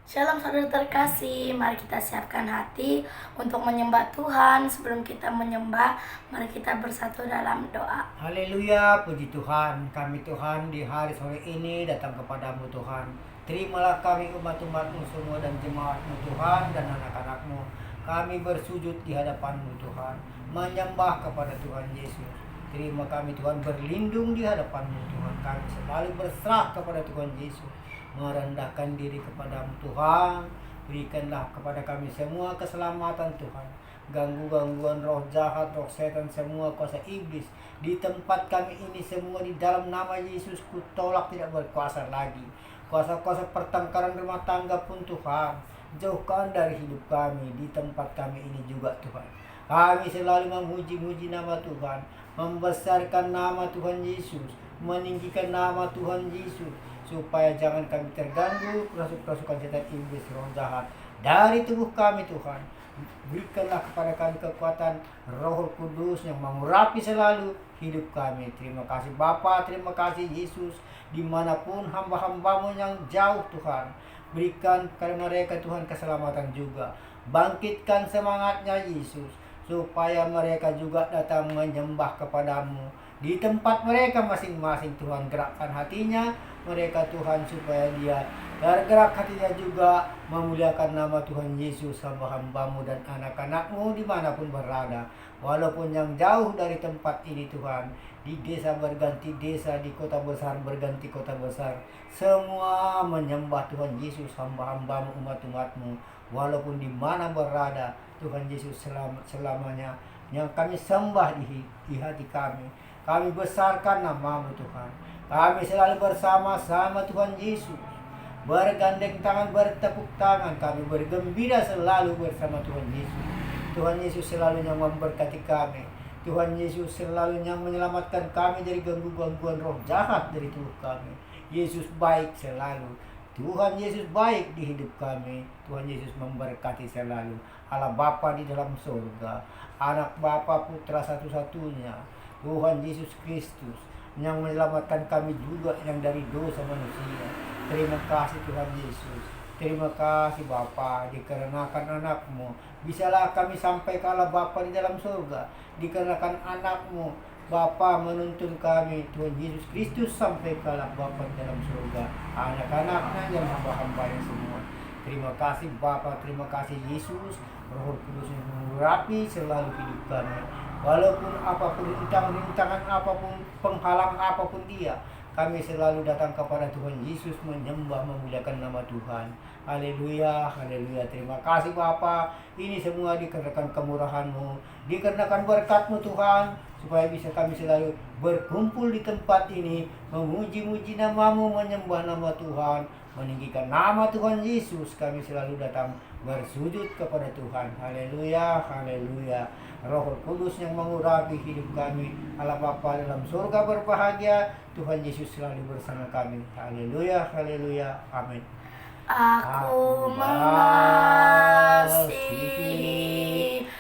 Shalom saudara terkasih, mari kita siapkan hati untuk menyembah Tuhan. Sebelum kita menyembah, mari kita bersatu dalam doa. Haleluya, puji Tuhan. Kami Tuhan di hari sore ini datang kepadamu Tuhan. Terimalah kami umat-umatmu semua dan jemaatmu Tuhan dan anak-anakmu. Kami bersujud di hadapanmu Tuhan, menyembah kepada Tuhan Yesus. Terima kami Tuhan, berlindung di hadapanmu Tuhan. Kami selalu berserah kepada Tuhan Yesus, merendahkan diri kepadamu Tuhan. Berikanlah kepada kami semua keselamatan Tuhan. Gangguan roh jahat, roh setan, semua kuasa iblis di tempat kami ini semua di dalam nama Yesus kutolak, tidak berkuasa lagi. Kuasa-kuasa pertengkaran rumah tangga pun Tuhan, jauhkan dari hidup kami di tempat kami ini juga Tuhan. Kami selalu memuji-muji nama Tuhan, membesarkan nama Tuhan Yesus, meninggikan nama Tuhan Yesus, supaya jangan kami terganggu kerasukan setan iblis roh jahat dari tubuh kami Tuhan. Berikanlah kepada kami kekuatan Roh Kudus yang mengurapi selalu hidup kami. Terima kasih Bapa, terima kasih Yesus. Dimanapun hamba-hambamu yang jauh Tuhan, berikan kepada mereka Tuhan keselamatan juga. Bangkitkan semangatnya Yesus, supaya mereka juga datang menyembah kepadamu di tempat mereka masing-masing Tuhan. Gerakkan hatinya mereka Tuhan, supaya dia tergerak hatinya juga memuliakan nama Tuhan Yesus, hamba-hambamu dan anak-anakmu dimanapun berada. Walaupun yang jauh dari tempat ini Tuhan, di desa berganti desa, di kota besar berganti kota besar, semua menyembah Tuhan Yesus, hamba-hambamu, umat-umatmu. Walaupun di mana berada Tuhan Yesus selamanya, yang kami sembah di hati kami. Kami besarkan namamu Tuhan. Kami selalu bersama-sama Tuhan Yesus, bergandeng tangan, bertepuk tangan, kami bergembira selalu bersama Tuhan Yesus. Tuhan Yesus selalu yang memberkati kami. Tuhan Yesus selalu yang menyelamatkan kami dari gangguan roh jahat dari tubuh kami. Yesus baik selalu. Tuhan Yesus baik di hidup kami. Tuhan Yesus memberkati selalu. Allah Bapa di dalam surga, anak Bapa Putra satu-satunya, Tuhan Yesus Kristus yang menyelamatkan kami juga yang dari dosa manusia. Terima kasih Tuhan Yesus. Terima kasih Bapa, dikarenakan anakmu bisalah kami sampai ke Allah Bapa di dalam surga. Dikarenakan anakmu Bapa menuntun kami, Tuhan Yesus Kristus, sampai ke Allah Bapa di dalam surga. Anak-anaknya yang hamba-hambanya semua. Terima kasih Bapa, terima kasih Yesus. Roh Kudus yang mengurapi selalu hidup kami. Walaupun apapun rintangan apapun, penghalang apapun dia, kami selalu datang kepada Tuhan Yesus, menyembah, memuliakan nama Tuhan. Haleluya, haleluya. Terima kasih Bapa. Ini semua dikarenakan kemurahan-Mu, dikarenakan berkat-Mu Tuhan, supaya bisa kami selalu berkumpul di tempat ini, memuji-muji nama-Mu, menyembah nama Tuhan, meninggikan nama Tuhan Yesus. Kami selalu datang bersujud kepada Tuhan. Haleluya, haleluya. Roh Kudus yang mengurapi hidup kami, Allah Bapa dalam surga berbahagia, Tuhan Yesus selalu bersama kami. Haleluya, haleluya, amin. Aku mengasihi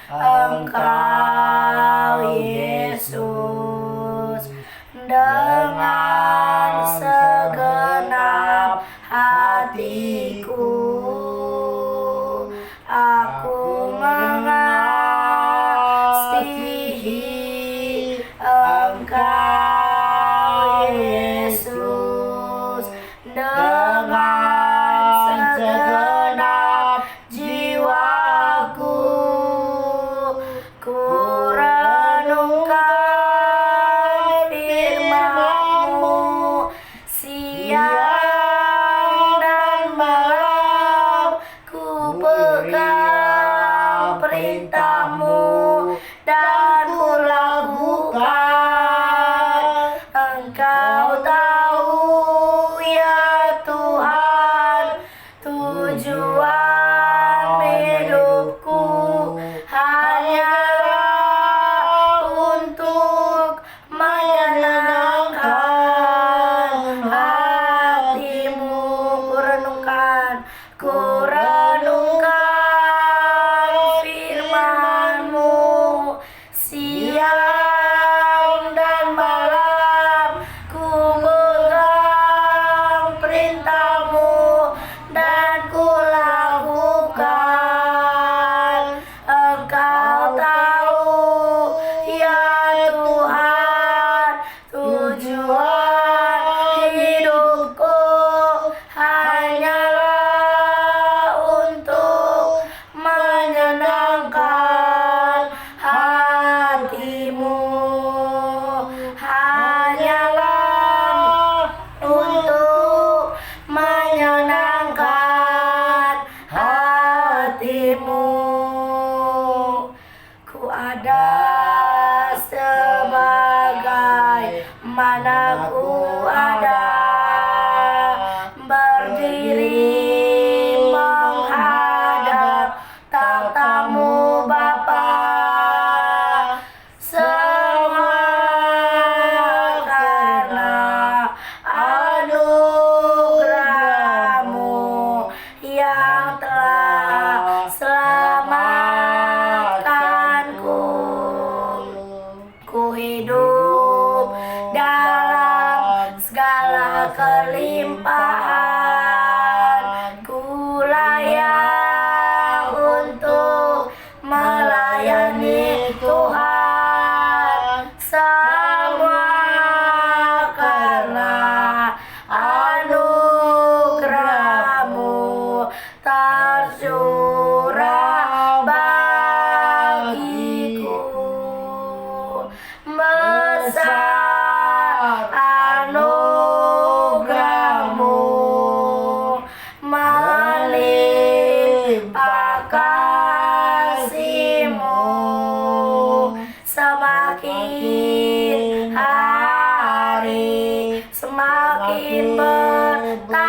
Engkau Yesus dengan segenap hatiku. Aku mengasihi Engkau Yesus dengan segenap jiwaku. Ku renungkan firman-Mu siang dan malam, ku pegang perintah-Mu dan ku lakukan. Engkau tahu ya Tuhan, tujuan hidupku hanyalah untuk menyenangkan hati-Mu. Ku renungkan firman-Mu siang dan malam, ku pegang perintah-Mu dan ku mana ku ada, berdiri menghadap tatamu Bapa. Semua karena anugerah-Mu yang telah selamatkanku. Ku hidup dalam segala kelimpahan, ku layak untuk melayani Tuhan. Semua karena anugerah-Mu tercurah bagiku. Besar anugerah-Mu, melimpah kasih-Mu, semakin hari semakin bertambah.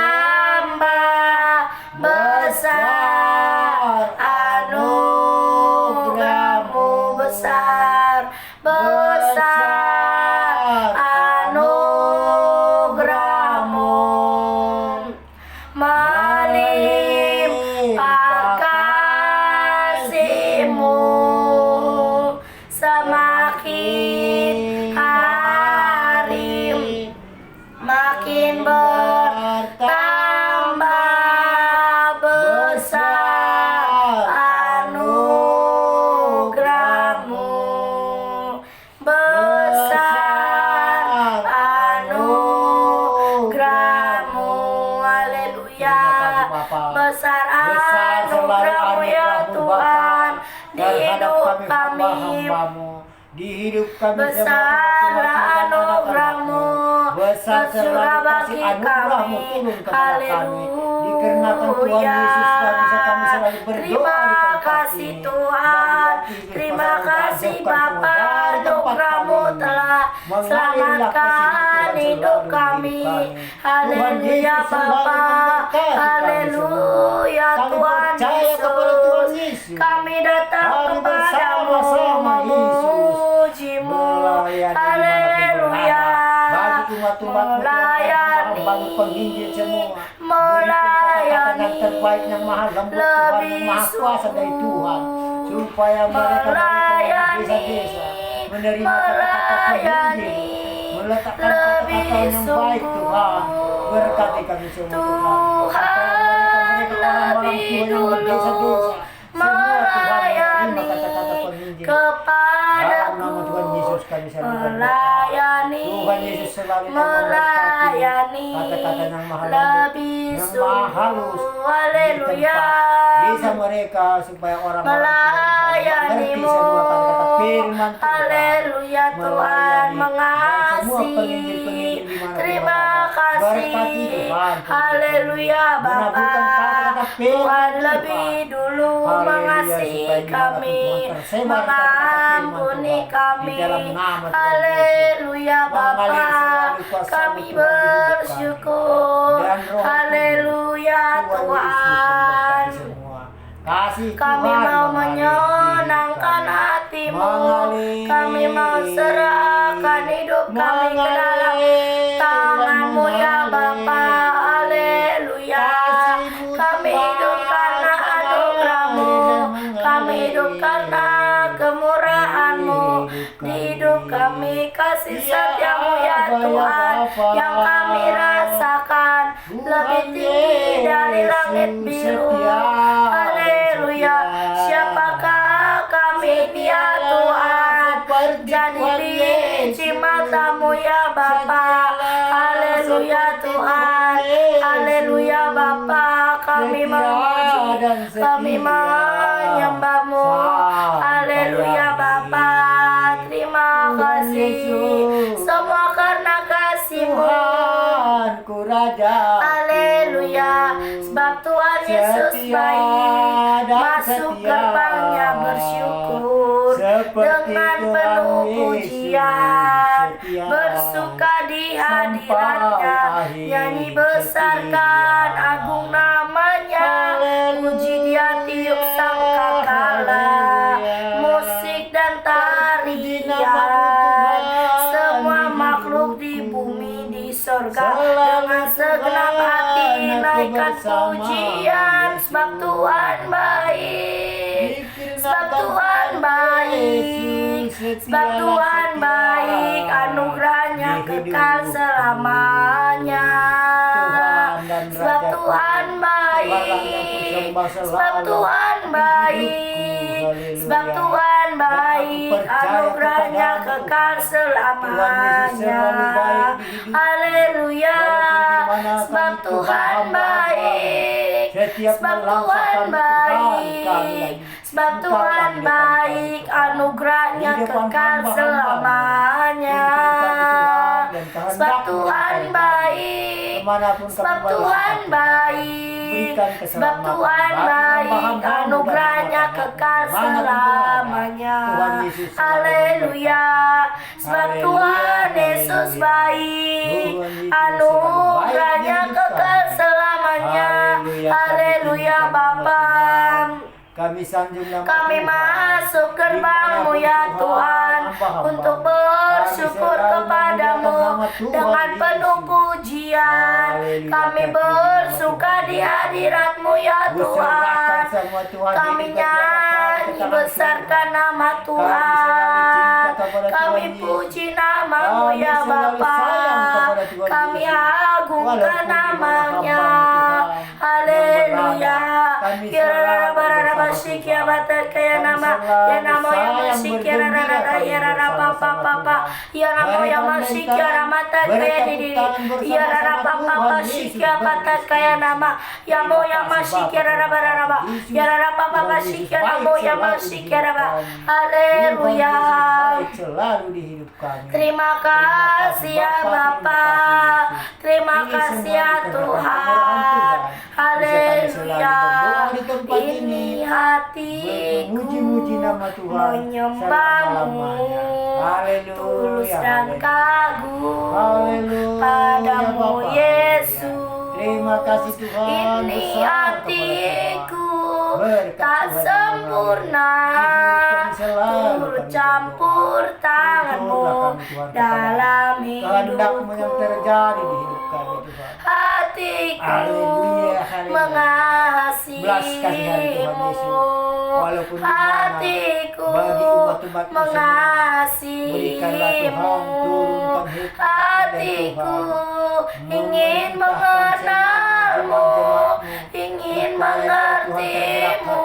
Besar anugerah-Mu, besar, besar anugerah-Mu, melimpah kasih-Mu, semakin hari makin bertambah. Besar anugerah-Mu, besar anugerah-Mu. Haleluya. Besar anugerah-Mu ya Tuhan di hidup kami. Di hidup kami Besarlah anugerah-Mu tercurah bagi kami. Haleluya. Terima kasih Tuhan, terima kasih Bapa, anugerah-Mu telah selamatkan hidup kami. Haleluya Bapa, haleluya Tuhan Yesus. Kami datang kepadamu memuji-Mu. Haleluya. Melayani terbaik yang maha lembut Tuhan, yang maha kuasa dari Tuhan, supaya mereka dari desa-desa menerima kata-kata penginjil, meletakkan kata-kata yang baik Tuhan. Berkati kami semua Tuhan, lebih dulu melayani kepadaku, melayani, melayani lebih sungguh. Haleluya. Bisa mereka supaya orang melayani-Mu. Haleluya Tuhan, mengasihi. Terima kasih. Haleluya Bapa. Tuhan lebih dulu mengasihi kami, mengampuni kami. Haleluya Bapa. Kami bersyukur. Haleluya Tuhan. Kami mau menyenangkan hati-Mu. Kami mau serahkan hidup kami ke dalam tangan-Mu ya Bapa. Haleluya. Kami hidup karena anugerah-Mu. Kami hidup karena kemurahan-Mu. Di hidup kami kasih setia-Mu ya Tuhan, yang kami rasakan lebih tinggi dari langit biru. Haleluya. Siapakah kami ya Tuhan? Jadi biji mata-Mu ya Bapa. Haleluya Tuhan. Haleluya Bapa. Kami memuji, kami menyembah-Mu. Haleluya Bapa. Terima kasih semua karena kasih-Mu. Haleluya. Sebab Tuhan Yesus baik, masuk gerbangnya bersyukur dengan penuh pujian, bersuka hadiratnya. Nyanyi besarkan agung namanya, puji dia tiup sangkakala, musik dan tarian, semua makhluk di bumi di sorga, dengan segenap hati naikkan pujian, sebab Tuhan baik, sebab Tuhan baik, sebab Tuhan baik, anugerahnya kekal selamanya. Sebab Tuhan baik, sebab Tuhan baik, sebab Tuhan baik, anugerahnya kekal selamanya. Haleluya, sebab Tuhan baik, sebab Tuhan baik, sebab Tuhan baik, anugerahnya kekal selamanya. Sebab Tuhan baik, sebab Tuhan baik, sebab Tuhan baik, anugerahnya kekal selamanya. Haleluya, sebab Tuhan Yesus baik, anugerahnya kekal selamanya. Haleluya Bapa, kami sanjung nama kami Tuhan. masuk gerbang-Mu ya Tuhan, untuk bersyukur kepadamu dengan penuh pujian. Kami bersuka di hadirat-Mu ya Tuhan. Kami nyanyi besarkan nama Tuhan. Kami puji nama-Mu ya Bapa. Kami agungkan namanya. Haleluya. Kira barara sikia bata kaya nama ya nama ya masikia rara ya rara papa papa ya nama ya masikia ramata kaya diri ya rara papa sikia bata kaya nama ya mo ya masikia rara barara ya rara papa masikia nama ya masikia rara. Haleluya, selalu di hidup kami. terima kasih ya Bapa, terima kasih ya Tuhan. Haleluya, ini hatiku menyembah-Mu, tulus dan kagum padamu Yesus. Terima kasih Tuhan. Ini hatiku tak sempurna, turut campur tangan-Mu dalam Kehendak-Mu yang terjadi di hidupku. hidup kami Tuhan. Hatiku Haleluya, haleluya. Belas kasihan Tuhan Yesus. mengasihi-Mu, Walaupun di mana hatiku bagi umat-umat-Mu semua, berikanlah Tuhan mengasihi-Mu, turunkan hikmat dan hatiku Tuhan ingin mengenal-Mu, ingin mengerti-Mu.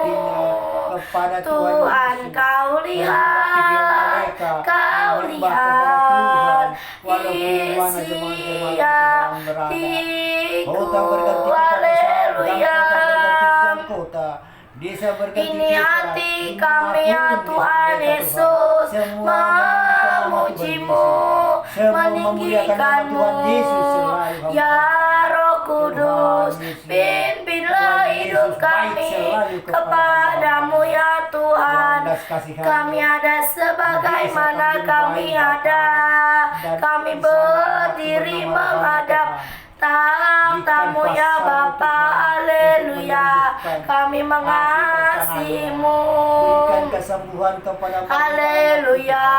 kepada Tuhan, Kau lihat, Kau lihat isi hatiku. Haleluya. Ini hati kami ya Tuhan Yesus, memuji-Mu, meninggikan-Mu. Ya Roh Kudus, pimpinlah hidup kami kepadamu ya Tuhan. Kami ada sebagaimana kami ada, kami berdiri menghadap tahta-Mu ya Bapa. Haleluya, kami mengasihi-Mu. Berikan kesembuhan kepada Haleluya,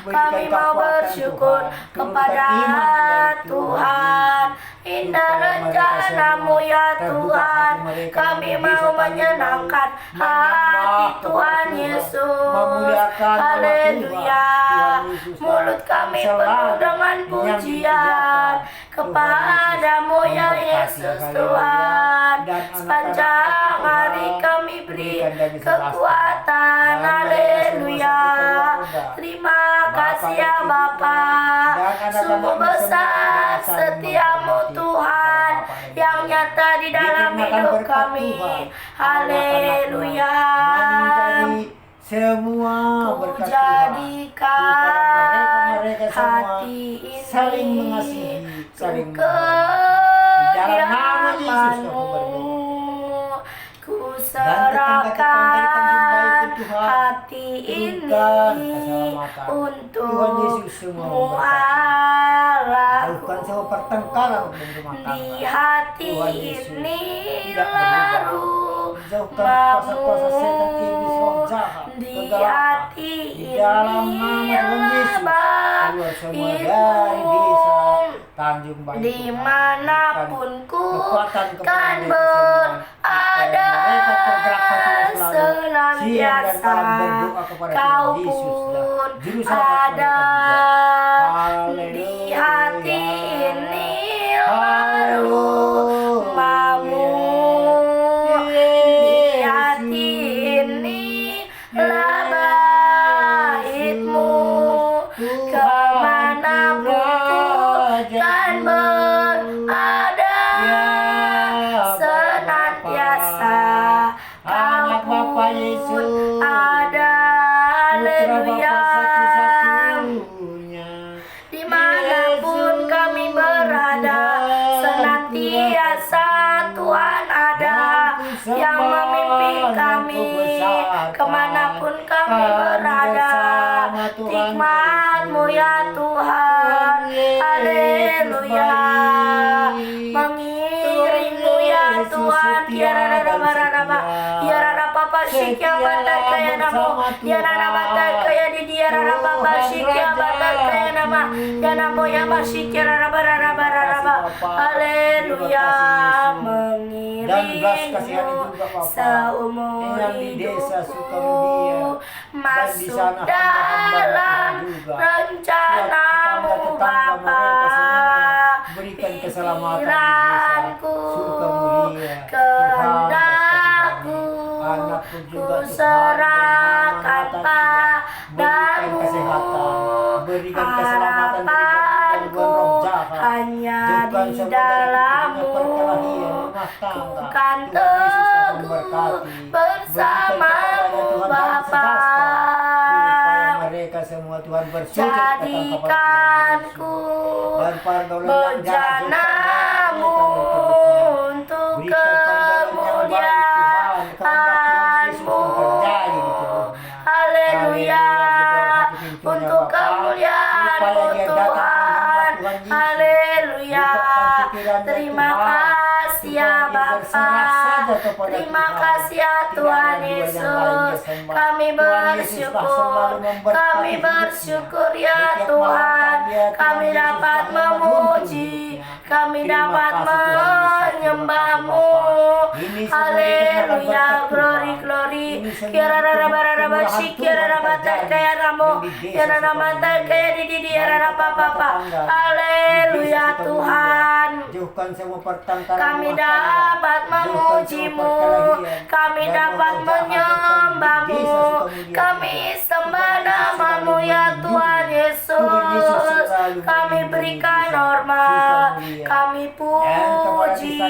kami mau bersyukur kepada Tuhan. Indah rencana-Mu ya Tuhan, kami mau menyenangkan hati Tuhan Yesus. Haleluya, mulut kami penuh dengan pujian kepadamu ya Yesus Tuhan. Sepanjang hari kami beri kekuatan. Haleluya, terima kasih ya Bapa. Sungguh besar setiamu Tuhan, yang nyata di dalam hidup kami. Haleluya, semua ku berkat Tuhan. jadikan Mereka semua hati saling ini mengasihi, saling ke dalam nama Yesus hadirat-Mu. Ku tetangga-tetangga serahkan itu Tuhan, hati ini turunkan keselamatan. Tuhan untuk Yesus semua Mu memberkati. Allahku. Lakukan semua pertengkaran dalam rumah tangga. di hati Tuhan Yesus ini tidak berubah. larut Jauhkan kuasa-kuasa setan, iblis, roh jahat, di kegelapan. hati Di dalam ini nama Tuhan Yesus, keluar semua dari desa Tanjung Baik. dimanapun ku Kekuatan kepada kan mereka semua. berada Mereka tergerak hatinya selalu. Siang dan senantiasa malam berdoa kepada kau Tuhan Yesus. pun Juru selamat ada mereka di juga. hati Haleluya. ini larut mamu di hati ini lah baitmu kemanapun ku kan berada senantiasa Anak kau Bapa pun Yesus, ada. Haleluya. satu-satunya. Dimanapun kami berada, senantiasa Tuhan ada yang memimpin kami. Kemanapun kami berada, hikmat-Mu ya Tuhan. Haleluya. Mengiring-Mu ya Tuhan. Tiara papa shikia batar kaya namo. Tiara batar kaya di tiara papa shikia batar kaya nama. Ya namo ya mashikia raba. Haleluya. Mengiring-Mu seumur hidupku. Masuk dalam rencana-Mu Bapa. Berikan keselamatan di desa. Pikiranku, Suka mulia. kehendakku, Anak pun ku juga Tuhan, serahkan berikan kesehatan, padamu. berikan keselamatan dari gangguan Harapanku roh jahat. hanya Jauhkan di semua dari dalam-Mu. perkelahian rumah tangga. Ku kan Tuhan Yesus akan teguh memberkati. bersama-Mu Berikan Bapa. supaya mereka semua Tuhan bersujud datang kepada Tuhan Yesus. Jadikanku Dan pergaulan yang jahat, bejana-Mu untuk kemuliaan-Mu. Haleluya. Untuk kemuliaan-Mu Tuhan. Haleluya. Terima kasih ya Bapa. Terima kasih ya Tuhan Yesus. Kami bersyukur ya Tuhan. Kami dapat memuji, kami dapat menyembah-Mu. Haleluya. Glory, glory. Kira raba kira raba kaya namo. Kira raba kaya di papa. Haleluya Tuhan. Jauhkan semua pertengkaran Kami rumah tangga. dapat memuji-Mu, kami dapat menyembah-Mu, kami sembah nama-Mu ya Tuhan Yesus. Kami berikan hormat, kami puji,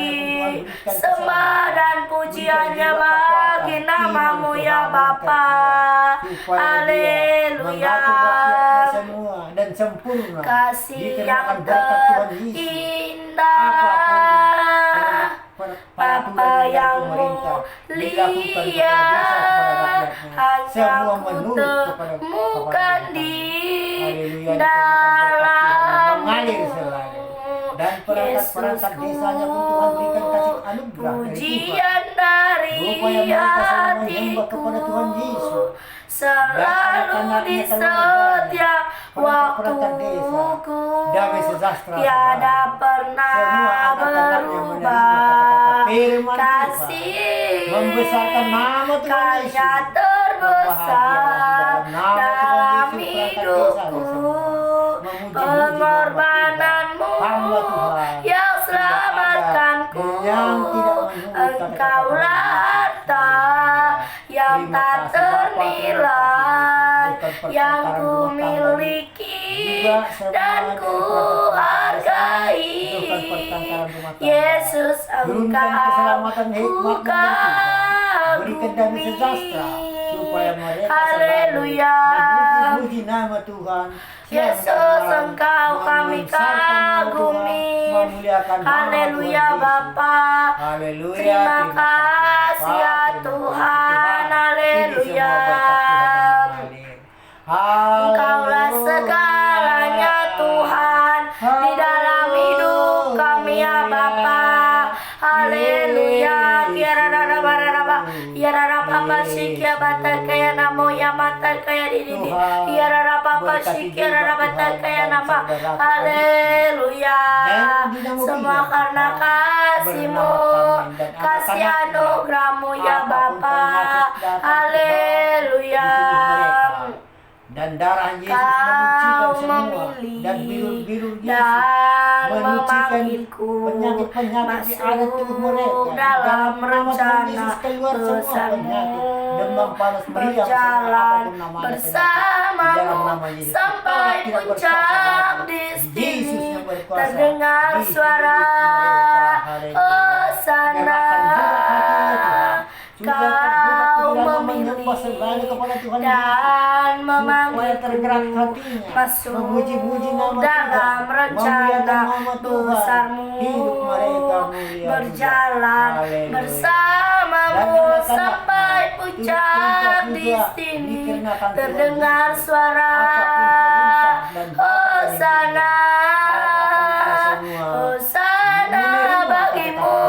sembah dan pujiannya bagi nama-Mu ya Bapa. Haleluya. Semua dan sempurna Kasih yang terindah, Bapa yang mulia, hanya ku temukan di dalam-Mu. dan perangkat-perangkat desanya pun Tuhan berikan kasih anugerah dari Tuhan. Pujian dari Rupanya mereka semua menyembah hatiku kepada Tuhan Yesus. selalu di setiap waktuku, Damai sejahtera tiada semua pernah anak-anaknya menerima berubah. kata-kata firman Kasih membesarkan nama Tuhan Kanya Yesus. terbesar dalam Tuhan Yesus, hidupku. Pengorbananmu Hamba Tuhan. yang selamatkanku. Yang tidak menunggu Engkaulah harta yang Terima tak kasih, Bapa. ternilai, Bukan yang perkataan ku rumah tangga miliki juga semua dan dari ku perkataan hargai. bukan pertengkaran rumah tangga. Yesus, Turunkan keselamatan Engkau hikmat ku dan Tuhan. Berikan damai sejahtera supaya mereka Haleluya. memuji nama Tuhan. Yesus, Engkau kami kagumi. Haleluya Bapa. Haleluya. Terima kasih ya Tuhan. Haleluya. Engkaulah segalanya Tuhan di dalam hidup Ya rara papa sikia bata kaya namo ya mata kaya diri. Ya rara papa sikia rara bata kaya nama. Haleluya. Semua karena kasih-Mu, kasih anugerah-Mu ya Bapa. Haleluya. Dan darah Yesus Kau menyucikan semua memilih dan biru-biru Yesus dan menyucikan memanggilku penyakit-penyakit di ada tubuh mereka. masuk dalam rencana Yesus keluar semua besar-Mu, penyakit, demam panas meriang, berjalan apapun namanya, bersama-Mu di dalam nama Yesus. sampai Kita tidak puncak berkuasa. di Yesus sini. yang berkuasa. Terdengar Di suara hidup mereka. Hosana. Gerakkan juga hatinya, Tuhan. Kau memilih dan memanggilku masuk dalam rencana besar-Mu, berjalan bersama-Mu sampai puncak di sini. Terdengar suara Hosana, Hosana bagimu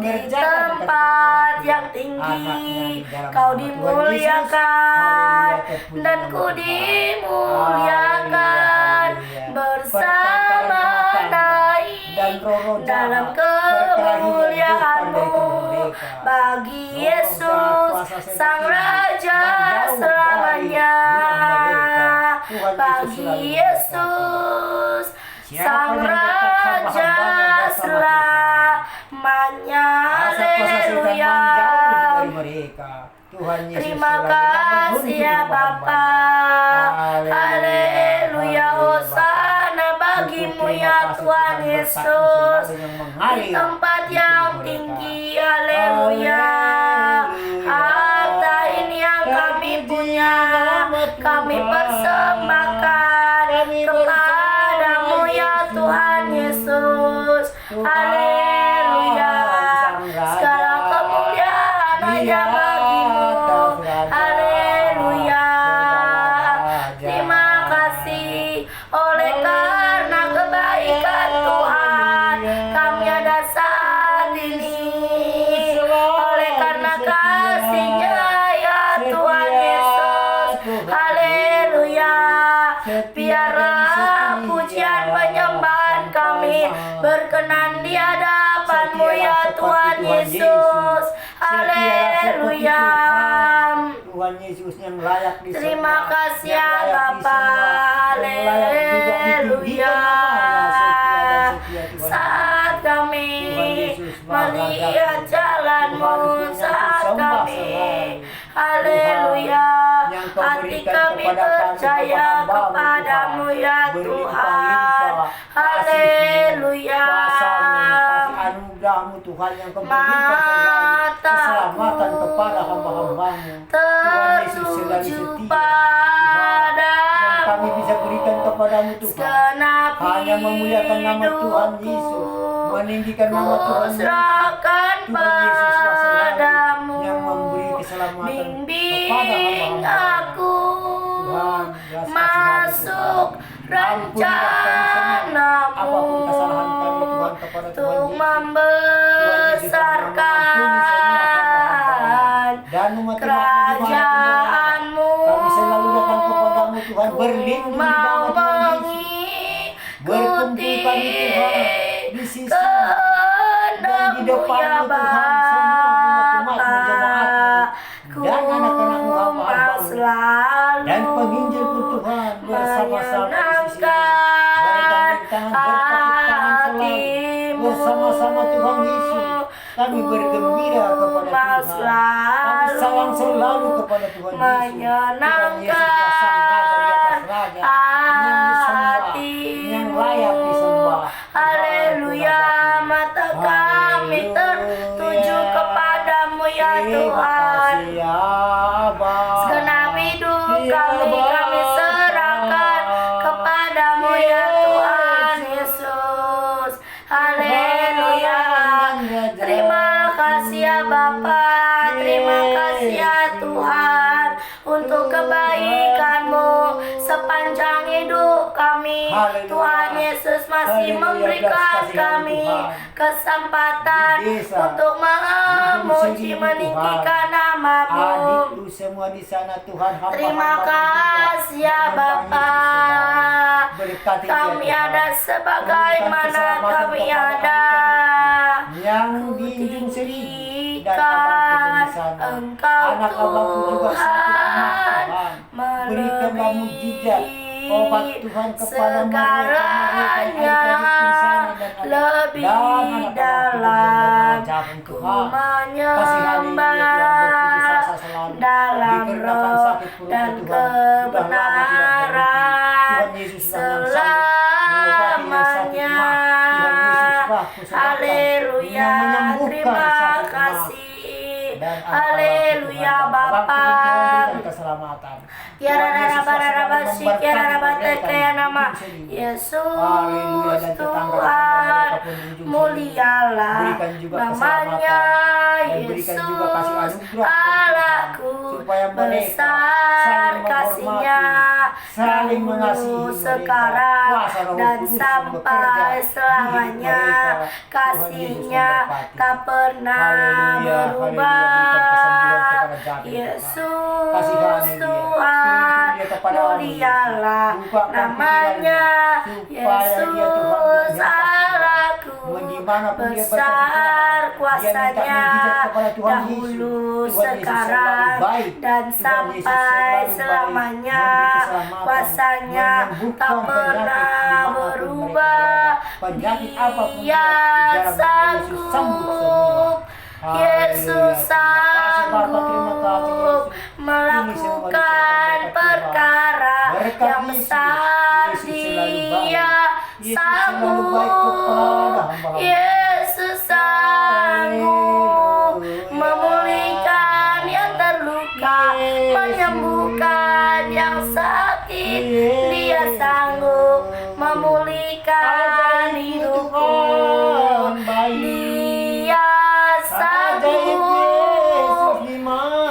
di tempat yang tinggi. Kau dimuliakan dan ku dimuliakan bersama naik dalam kemuliaan-Mu. Bagi Yesus Sang Raja selamanya. Bagi Yesus Sang Raja selamanya. Haleluya. Terima kasih ya Bapa. Haleluya. Hosana bagimu ya Tuhan Yesus di tempat yang tinggi. Haleluya. Harta ini yang kami punya, kami persembahkan kepadamu ya Tuhan Yesus. Haleluya. Segala kemuliaan hanya bagimu. Haleluya. Terima kasih oleh karena kebaikan Tuhan kami ada saat ini. Oleh karena kasih-Nya ya Tuhan Yesus. Haleluya. Biarlah pujian penyembahan kami berkenan di hadapan-Mu ya Tuhan Yesus. Haleluya. Tuhan Yesus yang layak disembah. Terima kasih ya Bapa. Haleluya. Saat kami melihat jalan-Mu, saat kami haleluya, hati kami percaya kepadamu ya Tuhan. Haleluya. Anugerah-Mu Tuhan yang memberikan keselamatan kepada hamba-hamba-Mu. Tuhan Yesus selalu setia. Tuhan, kami bisa berikan kepadamu Tuhan. Hanya memuliakan nama Tuhan Yesus, meninggikan nama Tuhan Yesus. Tuhan Yesus padamu yang memberi keselamatan kepada hamba-hamba. Tuhan, masuk rencana-Mu untuk membesarkan kerajaan-Mu. Kami selalu datang kepadamu Tuhan, berlindung mau mengikuti di sisi dan di depan ya Tuhan semua umat-umat jemaat-Mu dan anak-anak-Mu hamba-hamba dan penginjil-Mu Tuhan bersama-sama di sisi bergandeng tangan bertepuk tangan selalu bersama-sama Tuhan Yesus. Kami bergembira kepada Tuhan. Kami sayang selalu kepada Tuhan Yesus. Menyenangkan hati yang layak disembah. Haleluya. Mata kami tertuju kepadamu ya Tuhan. Segenap hidup kami serahkan kepadamu ya Tuhan Yesus. Haleluya. Terima kasih ya Bapa. Terima kasih ya Tuhan untuk kebaikan-Mu sepanjang hidup kami. kami. Haleluya. Tuhan Yesus masih Haleluya, memberikan belas kasihan kami Tuhan. kesempatan Di desa, untuk memuji sendiri, meninggikan Tuhan. namamu. Adikku semua di sana Tuhan, Terima hamba-hamba kasih ya Bapa. Berkati Kami dia, Tuhan. ada sebagaimana kami ada. Yang Ku di ujung sini dan tinggikan abangku di sana. Engkau Anak abangku juga sakit emas, Tuhan, Tuhan. Berikanlah mujizat obat Tuhan kepada segalanya lebih dalam ku menyembah dalam roh dan kebenaran selamanya. Haleluya, terima kasih. Haleluya Bapa. Nama Yesus Tuhan, mulialah namanya. Yesus Allahku, besar kasih-Nya dahulu, sekarang dan sampai selamanya. Kasih-Nya tak pernah berubah. Yesus Tuhan, mulialah namanya. Yesus Allahku, besar kuasa-Nya dahulu, sekarang dan sampai selamanya. Kuasa-Nya tak pernah berubah. Dia sanggup, Yesus sanggup melakukan perkara yang besar. Dia sanggup, Yesus sanggup memulihkan yang terluka, menyembuhkan yang sakit. Dia sanggup memulihkan hidupku. Dia sanggup,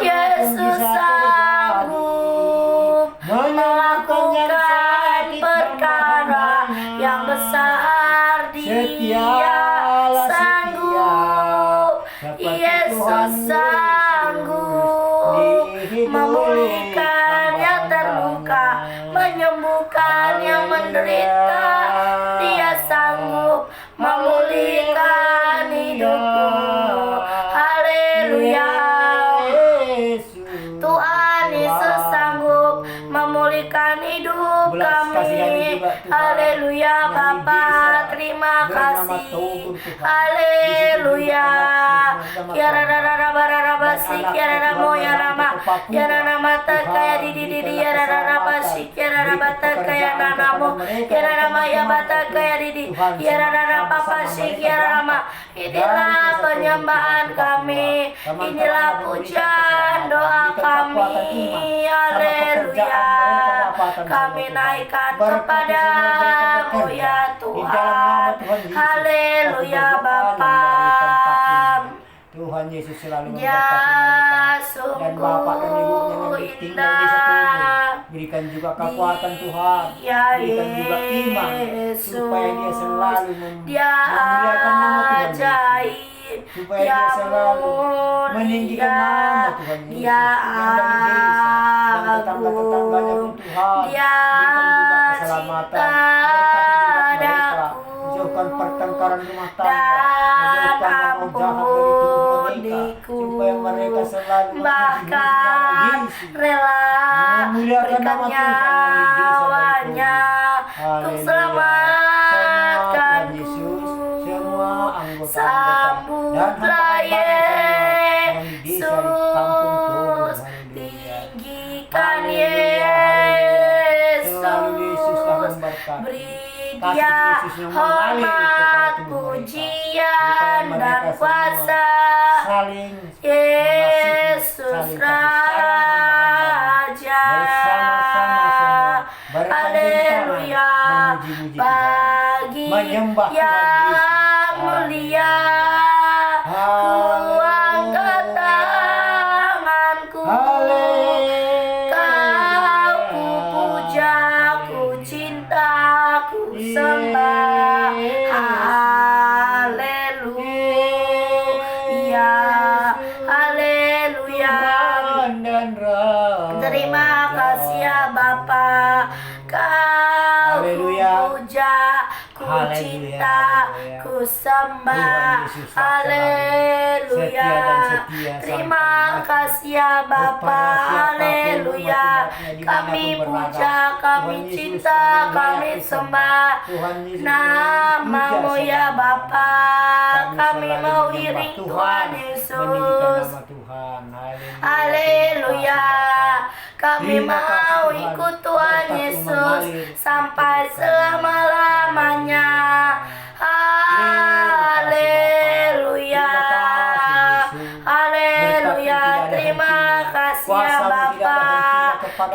Yesus sanggup melakukan perkara yang besar. Dia sanggup, Yesus sanggup memulihkan yang terluka, menyembuhkan yang menderita. Dia sanggup memulihkan hidupku. Haleluya, Tuhan Yesus sanggup memulihkan hidup kami. Haleluya Bapa, terima kasih. Haleluya. Kiara rara bara basi, kiara ramo ya rama, kiara rama takaya di kiara rara basi, kiara rama takaya nanamu, kiara rama ya bata kaya di kiara rara papa si kiara rama. Inilah penyembahan kami, inilah pujian doa kami. Haleluya, kami naikkan kepadamu ya Tuhan. Haleluya Bapa. Tuhan Yesus selalu memberkati Ya mereka dan Bapak dan Ibunya yang tinggal di satu rumah. Berikan juga kekuatan Tuhan, berikan juga iman supaya dia selalu memuliakan nama Tuhan Yesus, supaya dia selalu meninggikan nama Tuhan Yesus yang dari desa dan tetangga-tetangganya pun Tuhan. Berikan juga keselamatan, berkati juga mereka, jauhkan pertengkaran rumah tangga, jauhkan mau jahat dari tubuh mereka, supaya mereka selalu bahkan rela berikan nyawanya untuk selamatkanku. Sambutlah Yesus, tinggikan Yesus, beri Dia hormat, pujian dan kuasa. Yesus Raja. Haleluya, bagi yang mulia ku angkat tanganku, kau ku puja, ku cinta. Tuhan dan Raja. Terima kasih ya Bapa, Kau Haleluya. puja, ku Haleluya, cinta, haleluya. ku sembah. Tuhan Yesus Haleluya. setia dan setia Terima sampai mati. kasih ya Bapa. Kepada siapapun Haleluya. umat-umatnya dimanapun Kami berada. puja, kami Tuhan Yesus cinta, yang kami layak sembah Tuhan Yesus namamu yang ya dipuja Bapa. sama. Kami selalu mau menyembah iring Tuhan, Tuhan meninggikan Yesus. nama Tuhan. Haleluya. Kami Terima kasih mau Tuhan. ikut Tuhan Berkat-Mu Yesus mengalir sampai kehidupan selama-lamanya. Haleluya. Haleluya. Terima kasih ya Bapa.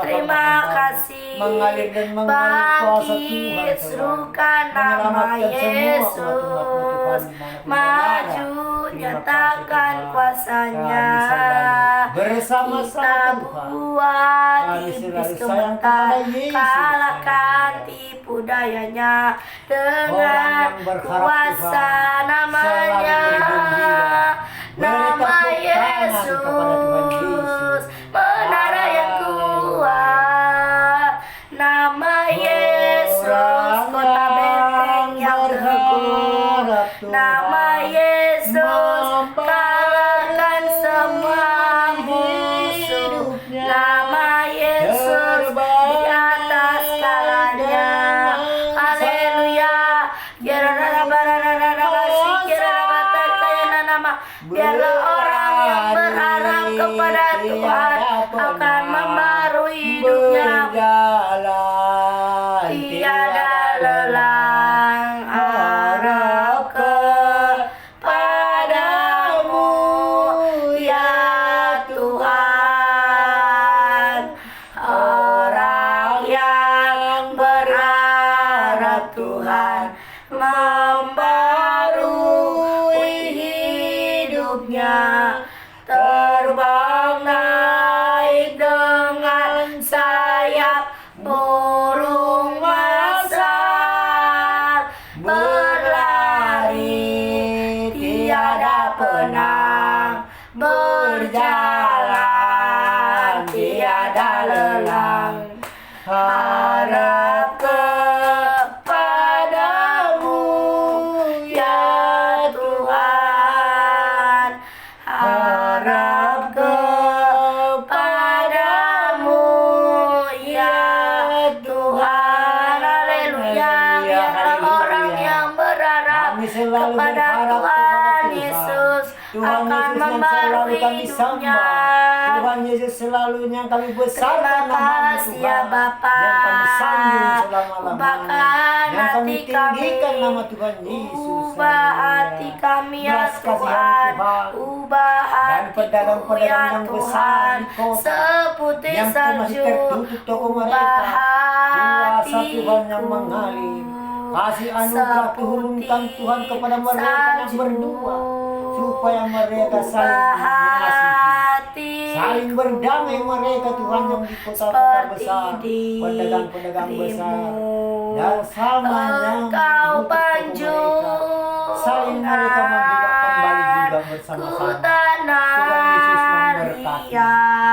Terima kasih. Mengalir dan mengalir kuasa Tuhan, Bangkit Tuhan. serukan nama Menyelamatkan semua Yesus. umat-umatmu, Tuhan, dimanapun Maju berada. nyatakan Terima kasih, Tuhan. kuasanya. Kami selalu bersama-sama Kita Tuhan. buat Kami iblis selalu sayang gemetar, kepada Yesus. kalahkan Haleluya. tipu dayanya Orang dengan yang berharap kuasa Tuhan namanya. selalu bergembira. Nama Beri tepuk tangan kepada Tuhan Yesus, Yesus. menara yang kuat. Nama Yesus, kota benteng yang teguh. Nama Yesus, kalahkan semua musuh. Nama Yesus di atas segalanya. Haleluya. Biarlah orang yang berharap kepada Tuhan akan membarui hidupnya. Tiada lelang harap kepadamu ya Tuhan. Orang yang berharap Tuhan membarui hidupnya, terbang naik dengan sayap burung masal, berlari tiada penang, berjalan tiada lelang, harap kepadamu ya Tuhan, harap kepadamu ya Tuhan. Haleluya. Biarlah orang yang berharap Kami selalu kepada berharap Tuhan kepada Tuhan. Yesus Tuhan akan Yesus yang selalu membarui kami hidupnya. sembah. Tuhan Yesus selalu yang kami besarkan Terima nama-Mu kasih ya Tuhan. Bapa. Yang kami sanjung selama-lamanya. Ubahkan Yang kami hati tinggikan kami. nama Tuhan Yesus. Ubah hati kami ya Belas kasihan Tuhan. Tuhan. Ubah Dan hatiku pedagang-pedagang ya yang besar Tuhan. di kota Seputih yang masih salju. tertutup toko Ubah mereka. Kuasa Tuhan yang hatiku. mengalir. Kasih anugerah turunkan Tuhan kepada mereka yang berdua, supaya mereka saling mengasihi, saling berdamai mereka Tuhan yang di kota-kota besar, pedagang-pedagang besar, dan samanya Engkau menutup toko mereka, saling mereka membuka kembali juga bersama-sama. Tuhan Yesus memberkati.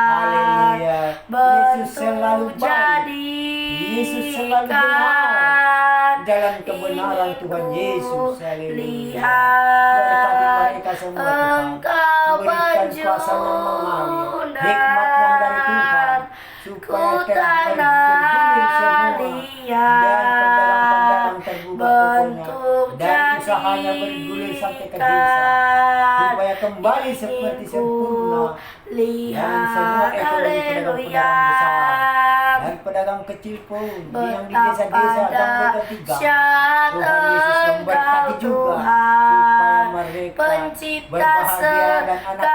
Haleluya. Yesus selalu baik. Yesus selalu benar. Jalan kebenaran Tuhan Yesus. Haleluya. Berkati mereka semua Tuhan. Berikan kuasa yang mengalir, hikmat yang dari Tuhan, supaya terbergulir semua, dan pedagang-pedagang terbuka tokonya, dan usahanya bergulir sampai ke desa, supaya kembali seperti sempurna, dan semua ekonomi pedagang-pedagang besar dan pedagang kecil pun yang di desa-desa dan berketiga. Tuhan Yesus memberkati juga, supaya mereka Pencipta berbahagia dan segala anak-anaknya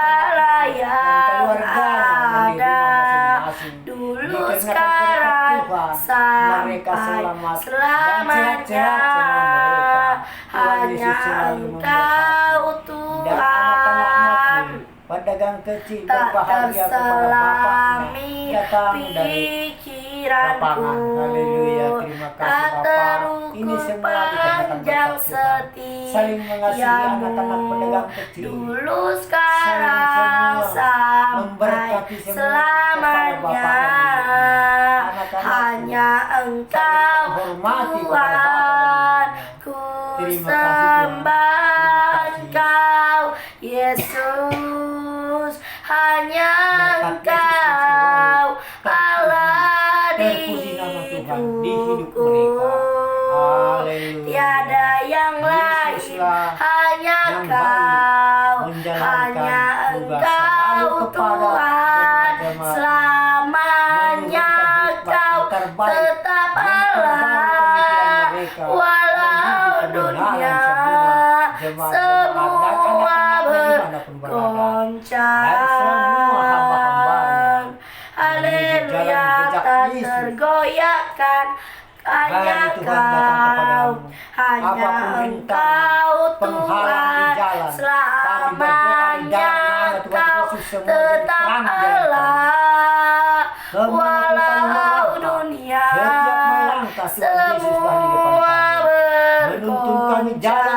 dan yang keluarganya di ada, rumah masing-masing. dulu Dikarenakan sekarang berkat Tuhan, mereka sampai selamat dan selamanya. sehat-sehat semua mereka. Tuhan Hanya Yesus selalu memberkati. Engkau Dan anak-anaknya Tuhan, pun, pedagang kecil tak berbahagia kepada terselami bapaknya datang dari pikiranku, lapangan. Haleluya. Terima kasih tak Bapa. terukur Ini semua dikarenakan panjang berkat Tuhan. Saling mengasihi setiamu, anak-anak pedagang kecil. dulu sekarang Saling semua Memberkati semua selamanya. anak-anak Hanya Engkau hormati kepada Tuhan, ku Terima kasih, Tuhan. sembah Terima kasih. Engkau Yesus. Hanya Berkat Yesus Engkau Allah di terpuji nama Tuhan di hidup hidupku. mereka. Haleluya. Tiada yang lain, Yesuslah hanya yang Kau, menjalankan hanya tugas Engkau selalu kepada Tuhan. jemaat-jemaat. Selamanya Kau tetap Allah, walau dunia semua bergoncang. Haleluya, tak tergoyahkan hanya Kau, hanya Engkau Tuhan. Selamanya Kau tetap Allah, walau dunia semua bergoncang.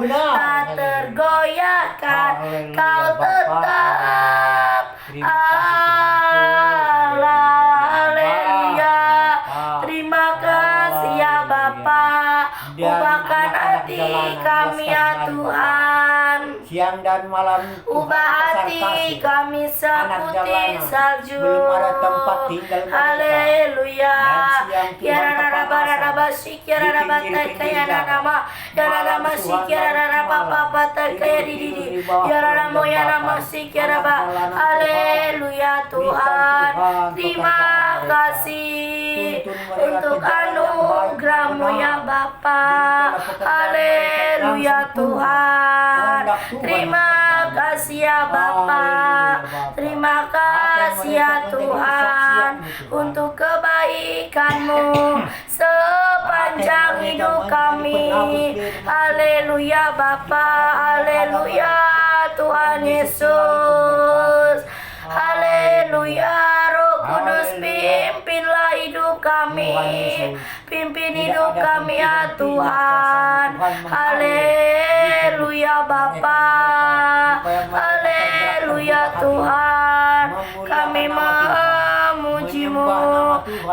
Tak tergoyahkan Kau tetap Allah. Haleluya. Terima kasih ya Bapa. Ubahkan hati kami ya Tuhan. Siang dan malam Ubah hati kami seputih salju. Belum ada tempat tinggal mereka. Haleluya. Dan siang Tuhan Ya rara bara kepanasan. raba sikira raba kaya nama. Ya rara sikira raba papa kaya di. Ya rara ya nama sikira raba. Haleluya Tuhan. Terima kasih untuk anugerah-Mu ya Bapa. Haleluya Tuhan. Terima kasih ya Bapa. Terima kasih ya Tuhan untuk kebaikan-Mu sepanjang hidup kami. Haleluya Bapa. Haleluya Tuhan Yesus. Haleluya Roh Kudus, pimpinlah hidup kami. Pimpin hidup kami ya Tuhan. Haleluya Bapa. Haleluya Tuhan. Kami memuji-Mu,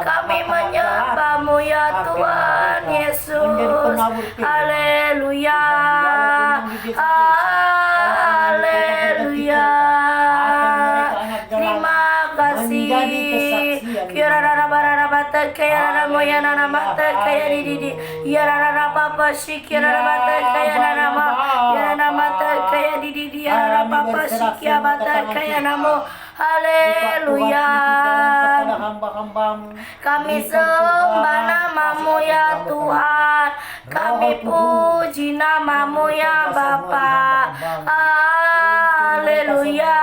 kami menyembah-Mu ya Tuhan Yesus. Haleluya. Haleluya. Terima kasih. Kira rara bara bata kaya rara moya nana mata kaya di. Ya rara papa shikira rara bata kaya nana ma. Ya rara mata kaya di. Ya rara papa shikira bata kaya namo. Haleluya. Kami sembah nama-Mu ya Tuhan. Kami puji nama-Mu ya Bapa. Haleluya.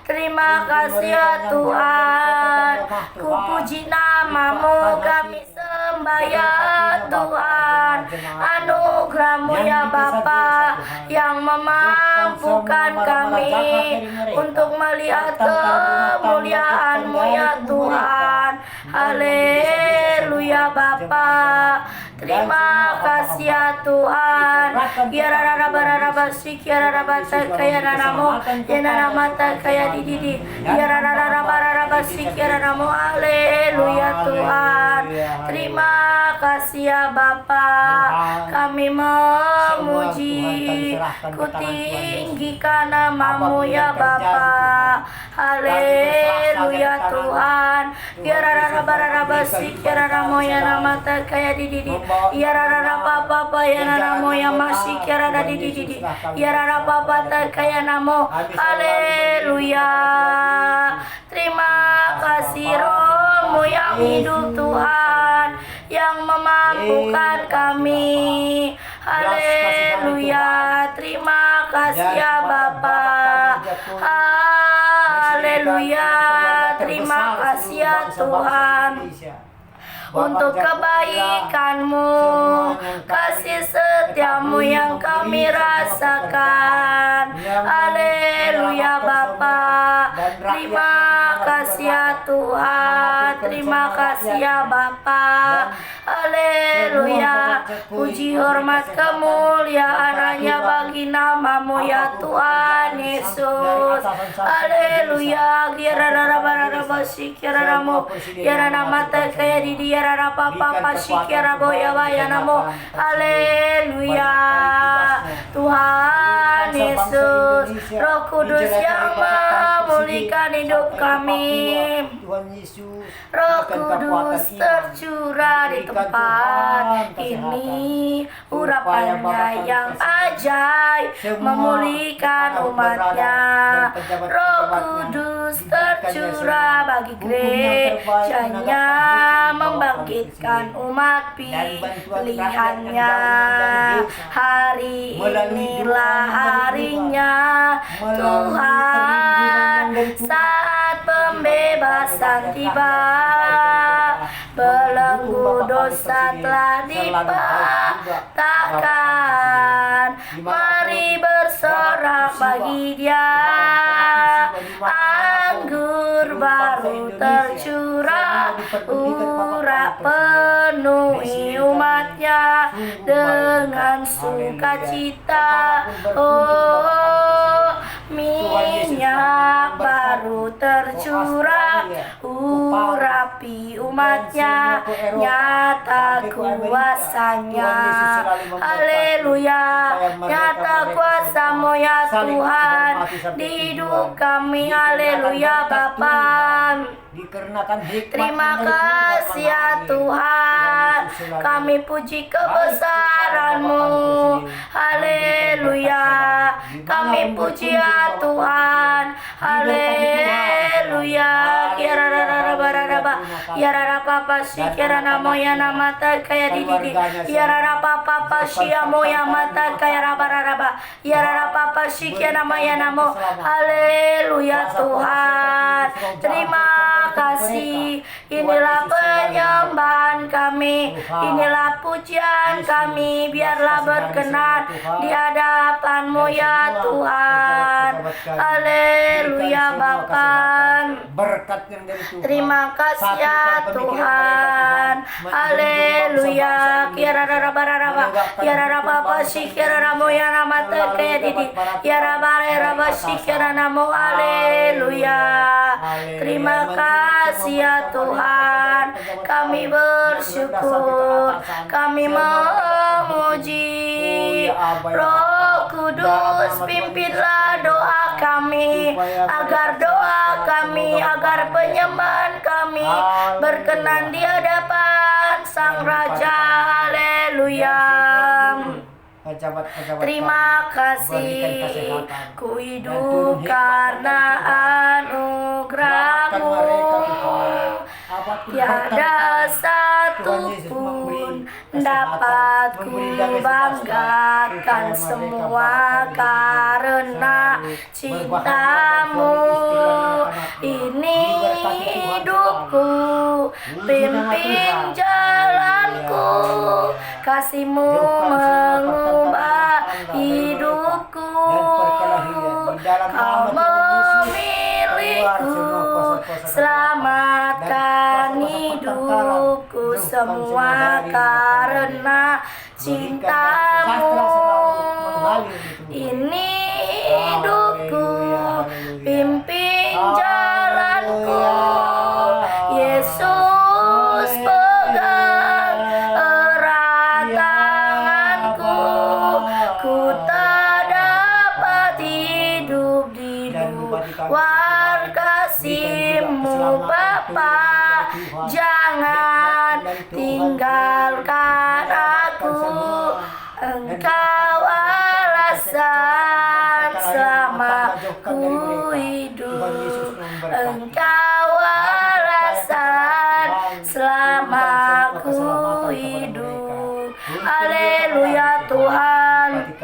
Terima kasih ya Tuhan. Ku puji nama-Mu, kami sembah ya Tuhan. Anugerah-Mu ya Bapa yang memampukan kami untuk melihat kemuliaan-Mu ya Tuhan. Haleluya Bapa. Terima kasih ya Tuhan. Ya rara bara basik ya rara bata kaya namo. Ya rara mata kaya di. Ya rara bara basik ya rara mo. Haleluya Tuhan. Terima kasih ya Bapa. Kami memuji, ku tinggikan nama-Mu ya Bapa. Haleluya Tuhan. Ya rara bara basik ya rara mo ya rara mata kaya di. Ya rara papa ya namo ya masih ya rara di. Ya rara papa kaya namo. Haleluya. Terima kasih Roh-Mu yang hidup Tuhan, yang memampukan kami. Haleluya. Terima kasih ya Bapa. Haleluya. Terima kasih ya Tuhan untuk kebaikan-Mu, kasih setia-Mu yang kami rasakan. Haleluya Bapa. Terima kasih kasih ya Tuhan, terima kasih ya Bapa. Haleluya. Puji hormat kemuliaan hanya bagi namamu ya Tuhan Yesus. Haleluya. Kirararabarabu sikiraramu. Kiranamata kaya di diarara papa sikirabo ya bayanamu. Haleluya. Tuhan Yesus, Roh Kudus yang memulihkan hidup kami. Tuhan Yesus, Roh Kudus tercurah di tempat ini, urapannya yang ajaib memulihkan umatnya. Roh Kudus tercurah bagi gerejanya, membangkitkan umat pilihannya. Hari inilah harinya Tuhan, saat pembebasan tiba. Belenggu dosa telah dipatahkan, mari bersorak bagi Dia. Anggur baru tercurah, urap penuhi umatnya dengan sukacita. Oh, minyak baru tercurah, urapi umatnya, nyata kuasanya. Haleluya, nyata kuasamu ya Tuhan di hidup kami. Haleluya Bapa. Terima kasih ya Tuhan, kami puji kebesaran-Mu. Haleluya, kami puji ya Tuhan. Haleluya. Yarara papa sikira namo ya namata kaya didi. Yarara papa siamo ya mata kaya raba. Yarara papa sikira nama ya namo. Haleluya Tuhan. Terima kasih. Inilah penyembahan kami, inilah pujian kami, biarlah berkenan di hadapan-Mu ya Tuhan. Haleluya Bapa. Terima kasih ya Tuhan. Haleluya. Kiara Bapa sikira ya namata kaya didi. Kiara sikira namo. Haleluya. Terima kasih ya Tuhan, kami bersyukur, kami memuji. Roh Kudus, pimpinlah doa kami, agar penyembahan kami berkenan di hadapan Sang Raja. Haleluya. Terima kasih, ku hidup karena anugerah-Mu. Tiada satu pun dapat ku banggakan, semua karena cinta-Mu. Ini hidupku, pimpin jalanku, kasih-Mu mengubah hidupku. Kau memilihku, selamatkan hidupku, semua karena cinta-Mu. Ini hidupku, pimpin jalanku, Yesus pegang erat tanganku. Ku tak dapat hidup di luar kasih-Mu Bapa. Jangan tinggalkan aku, Engkau alasan selama ku hidup. Engkau alasan selama ku hidup. Haleluya Tuhan.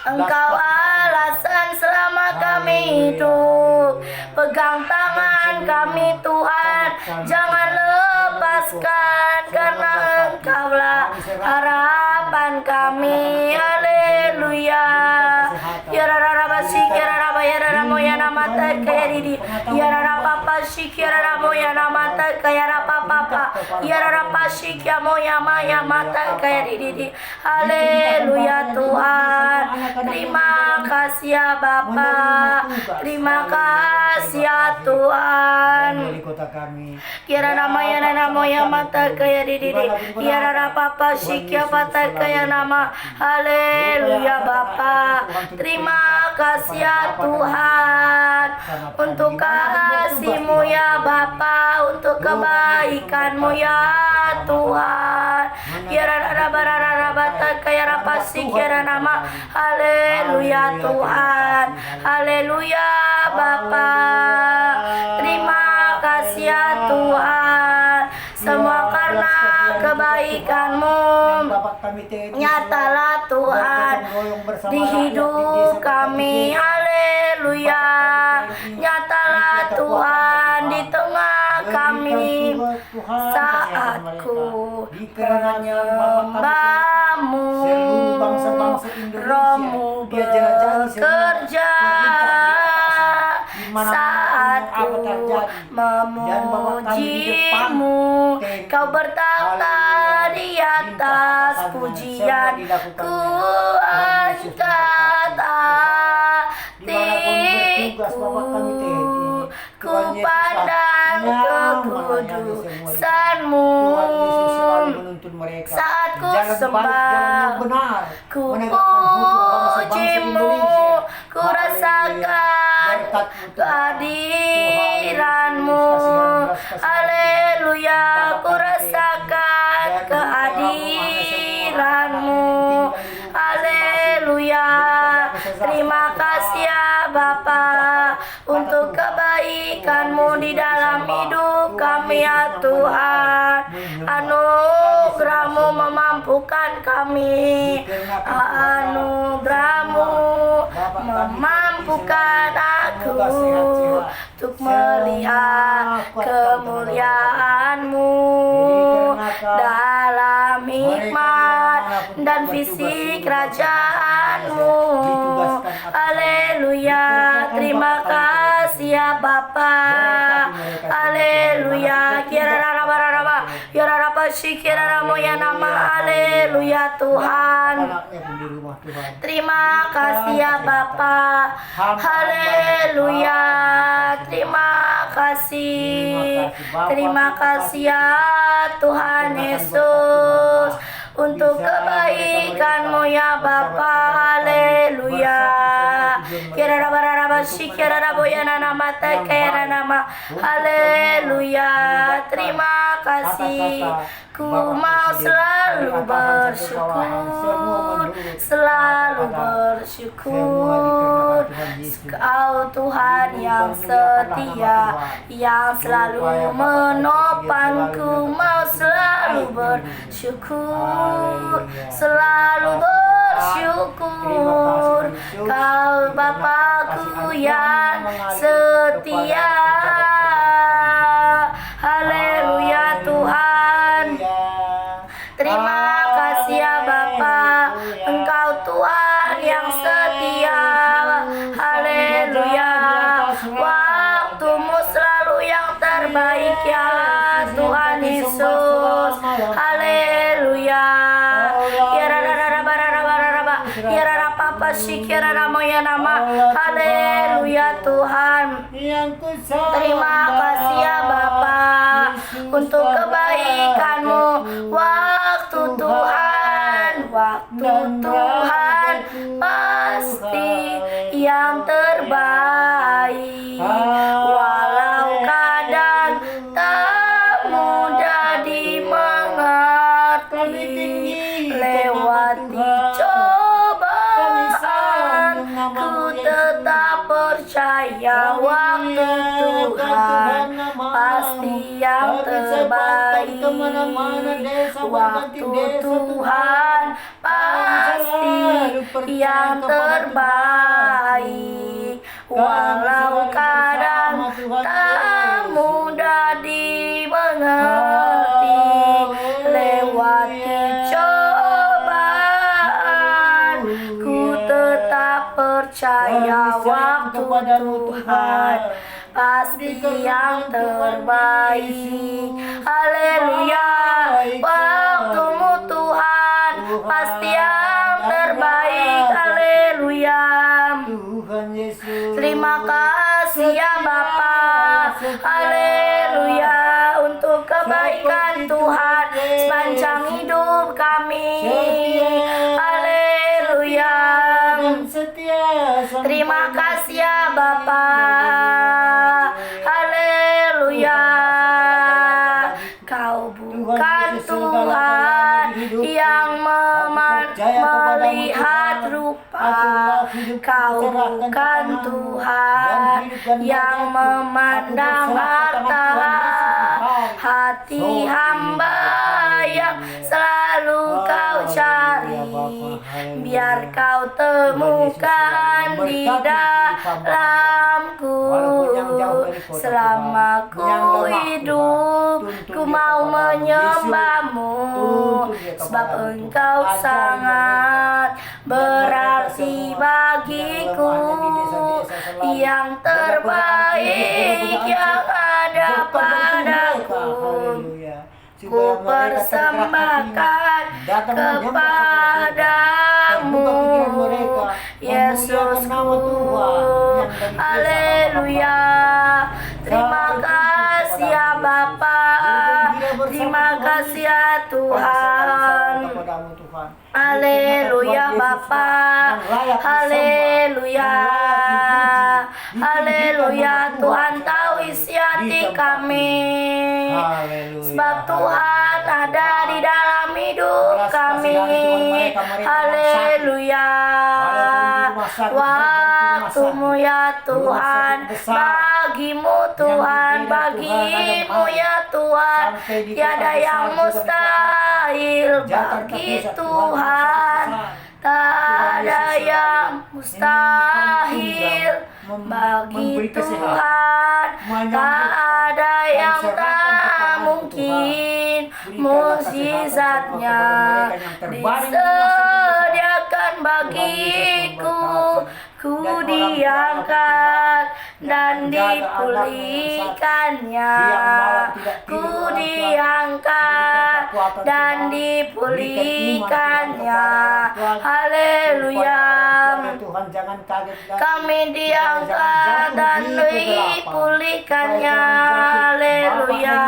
Engkau alasan selama kami hidup. Pegang tangan kami Tuhan, jangan lepaskan, karena Engkaulah harapan kami. Haleluya. Ya Rabbi, ya ramo ya namata kaya didi ya rapa shik ya ramo ya namata kaya rapa ya rapa shik ya moya maya mata kaya didi. Haleluya Tuhan. Terima kasih ya Bapa. Terima kasih ya Tuhan. Wali kota kami. Kira nama ya namo ya mata kaya didi ya rapa shik ya mata kaya nama. Haleluya Bapa. Terima kasih ya Tuhan untuk kasih-Mu ya Bapa, untuk kebaikan-Mu ya Tuhan. Kira bata kaya rapasi kira nama. Haleluya Tuhan. Haleluya Bapa. Terima kasih ya Tuhan. Semua karena kebaikan-Mu. Nyatalah Tuhan di hidup kami. Haleluya. Nyatalah Tuhan di tengah kami saat ku menyembah-Mu. Roh-Mu bekerja saat ku memuji-Mu. Kau bertakhta di atas pujian, ku angkat hatiku, ku pandang kekudusan-Mu. Saat ku sembah, ku puji-Mu, ku rasakan kehadiran-Mu. Haleluya, ku rasakan kehadiran-Mu. Haleluya. Terima kasih ya Bapa untuk kebaikan-Mu di dalam hidup kami ya Tuhan. Anugerah-Mu memampukan kami. Anugerah-Mu memampukan aku untuk melihat kemuliaan-Mu dalam hikmat dan visi kerajaan-Mu. Haleluya. Terima kasih ya Bapa. Haleluya. Kira raba kira rapa kira ramo ya nama. Haleluya Tuhan. Terima kasih ya Bapa. Haleluya. Terima kasih. Terima kasih ya Tuhan Yesus untuk kebaikan-Mu ya Bapa. Haleluya. Kira raba kira rabo ya nama kira nama. Haleluya. Terima kasih. Ku mau selalu bersyukur, selalu bersyukur. Kau Tuhan yang setia, yang selalu menopangku. Mau selalu bersyukur, selalu bersyukur. Kau Bapakku yang setia. Haleluya Tuhan. Terima kasih ya Bapa, Engkau Tuhan yang setia. Haleluya. Waktu-Mu selalu yang terbaik ya Tuhan Yesus. Haleluya. Haleluya Tuhan. Terima kasih ya Bapa untuk kebaikan-Mu. Waktu Tuhan pasti yang terbaik. Walau kadang tak mudah dimengerti, lewati cobaan, ku tetap percaya waktu Tuhan pasti yang terbaik. Waktu Tuhan pasti yang terbaik. Walau kadang tak mudah dimengerti, lewati cobaan, ku tetap percaya waktu pasti yang terbaik. Haleluya, waktumu Tuhan pasti yang terbaik. Haleluya. Tuhan Yesus. Terima kasih ya Bapa. Haleluya, untuk kebaikan Tuhan sepanjang hidup kami. Haleluya. Terima kasih ya Bapa. Haleluya. Kau bukan Tuhan yang melihat rupa. Kau bukan Tuhan yang memandang harta. Hati hamba yang selalu kau cari, biar kau temukan di dalamku. Selama ku hidup, ku mau menyembahmu, sebab engkau sangat berarti bagiku. Yang terbaik yang ada padaku, ku persembahkan kepadamu, Yesusku. Haleluya. Terima kasih ya Bapa. Terima kasih ya Tuhan. Haleluya Bapa. Haleluya. Haleluya. Tuhan tahu isi hati kami. Sebab Tuhan ada di dalam hidup kami. Haleluya. Waktumu ya Tuhan, bagimu Tuhan, bagimu ya Tuhan, tiada yang mustahil bagi Tuhan. Tak ada yang mustahil bagi Tuhan. Tak ada yang tak mungkin. Mukjizatnya disediakan bagiku. Ku diangkat dan dipulihkannya. Ku diangkat dan dipulihkannya. Haleluya. Kami diangkat dan dipulihkannya. Haleluya.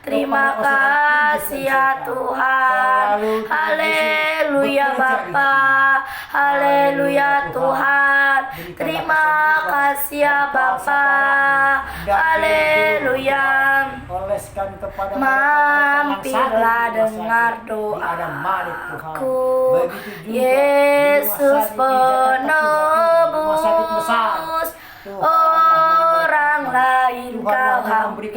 Terima kasih ya Tuhan. Haleluya Bapa. Haleluya Tuhan. Terima kasih ya Bapa. Haleluya. Mampirlah dengar doaku, Yesus penebus. Orang lain kau hampiri,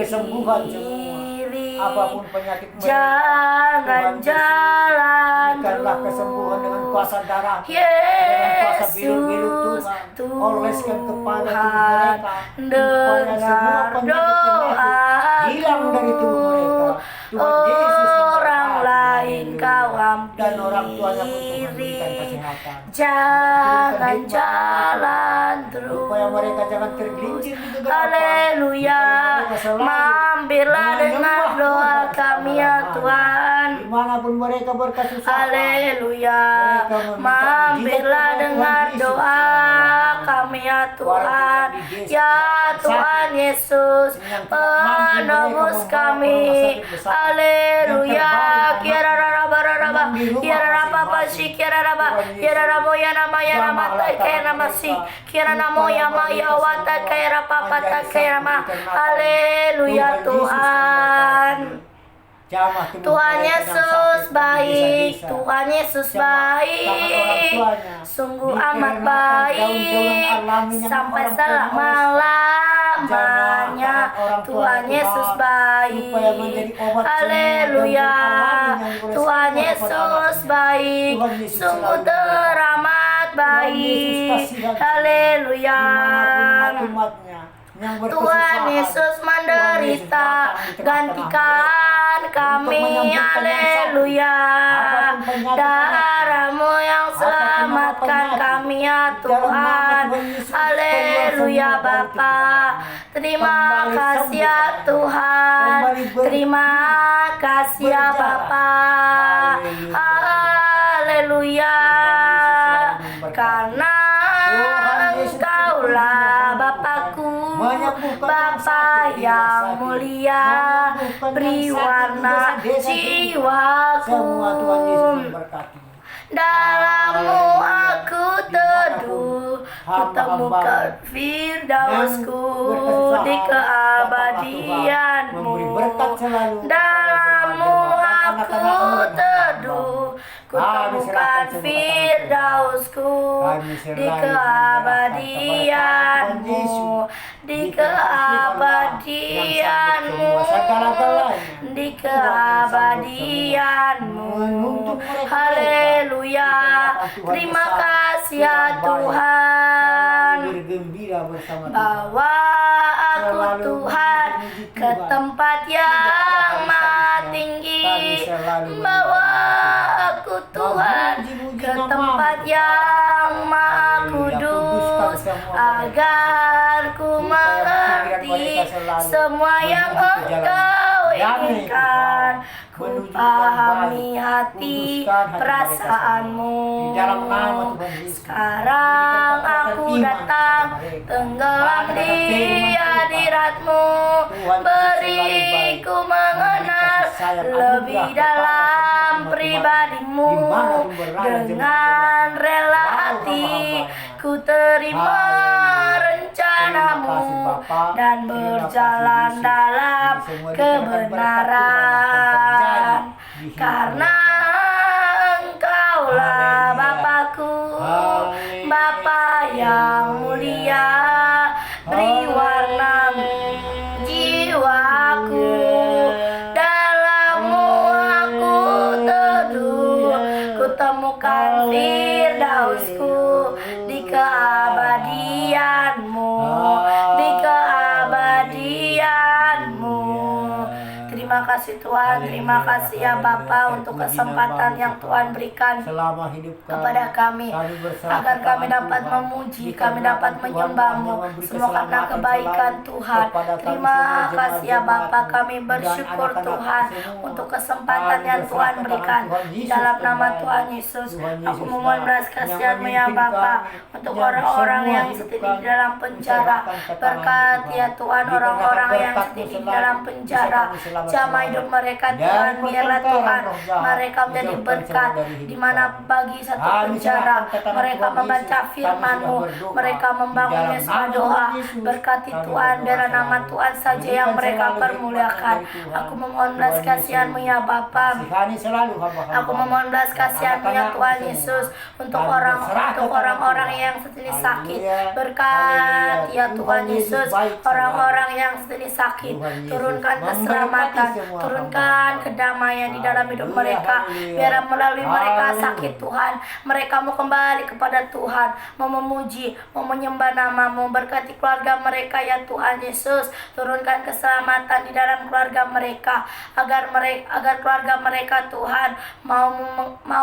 apapun penyakit mereka, jangan jalan berikanlah kesembuhan dengan kuasa darah, Yesus, dengan kuasa biru-biru Tuhan, oleskan kepada tubuh mereka, dengar doa hilang dari tubuh mereka. Tuhan Yesus, orang lain kau dan orang tuanya pun Tuhan berikan hampiri, kesehatan. jangan jalan terus. Supaya mereka jangan tergelincir di gegap. Haleluya. Mampirlah dengar doa kami ya Tuhan. Dimanapun mereka berkesusahan. Haleluya. Mampirlah dengar doa kami ya Tuhan. Ya Tuhan Yesus, penebus kami. Haleluya. Kiara raba raba, kiara raba pasi, kiara raba, kiara rabo ya nama kaya nama si, kiara namo ya maya wata kaya rapa pata kaya nama. Haleluya Tuhan. Tuhan Yesus baik, Tuhan Yesus baik, sungguh amat baik, sampai selama-lamanya. Tuhan Yesus baik, haleluya. Tuhan Yesus baik, sungguh teramat baik, haleluya. yang Tuhan berkesusahan. Yesus Tuhan menderita, Yesus datang di tengah-tengah gantikan mereka kami, untuk menyembuhkan yang sakit. haleluya. Apapun penyakit Darah-Mu yang selamatkan kami ya Tuhan, haleluya Bapa. Terima kasih ya Tuhan, terima kasih ya Bapa, haleluya. Karena Engkaulah Bapakku, Bapa yang mulia, beri warna jiwaku. Semua Tuhan Yesus memberkati. Dalam-Mu aku teduh, kutemukan firdausku di keabadian-Mu. Dalam-Mu aku teduh, kutemukan firdausku di keabadian-Mu, di keabadian-Mu, di keabadian-Mu. Haleluya. Terima kasih ya Tuhan. Bawa aku Tuhan ke tempat yang maha tinggi. Bawa aku Tuhan ke tempat yang maha kudus, agar ku mengerti semua yang Engkau inginkan. Ku pahami hati perasaanmu. Sekarang aku datang tenggelam di hadirat-Mu. Beri ku mengenal lebih dalam pribadi-Mu. Dengan rela hati ku terima rencana-Mu dan berjalan dalam kebenaran. Karena Engkaulah Bapakku, Bapa yang mulia, beri warna jiwaku. Dalam-Mu aku teduh, kutemukan firdausku di keabadian-Mu, di keabadian-Mu. Terima kasih Tuhan, terima kasih ya Bapa untuk kesempatan yang Tuhan berikan kepada kami, agar kami dapat memuji, kami dapat menyembah-Mu, semua karena kebaikan Tuhan. Terima kasih ya Bapa, kami bersyukur Tuhan untuk kesempatan yang Tuhan berikan. Dalam nama Tuhan Yesus, aku memohon belas kasihan-Mu ya Bapa, untuk orang-orang yang setia di dalam penjara. Berkati ya Tuhan orang-orang yang setia di dalam penjara. Jamah hidup mereka Tuhan, biarlah Tuhan mereka menjadi berkat di mana bagi satu penjara mereka membaca firman-Mu, mereka membangun mesbah doa. Berkati Tuhan, biarlah nama Tuhan saja yang mereka permuliakan. Aku memohon belas kasihan-Mu ya Bapa. Aku memohon belas kasihan-Mu ya Tuhan Yesus untuk orang-orang yang saat ini sakit. Berkati ya Tuhan Yesus orang-orang yang saat ini sakit. Turunkan keselamatan, turunkan kedamaian di dalam hidup mereka. Biar melalui mereka sakit Tuhan, mereka mau kembali kepada Tuhan, mau memuji, mau menyembah nama-Mu. Berkati keluarga mereka ya Tuhan Yesus. Turunkan keselamatan di dalam keluarga mereka, agar keluarga mereka Tuhan mau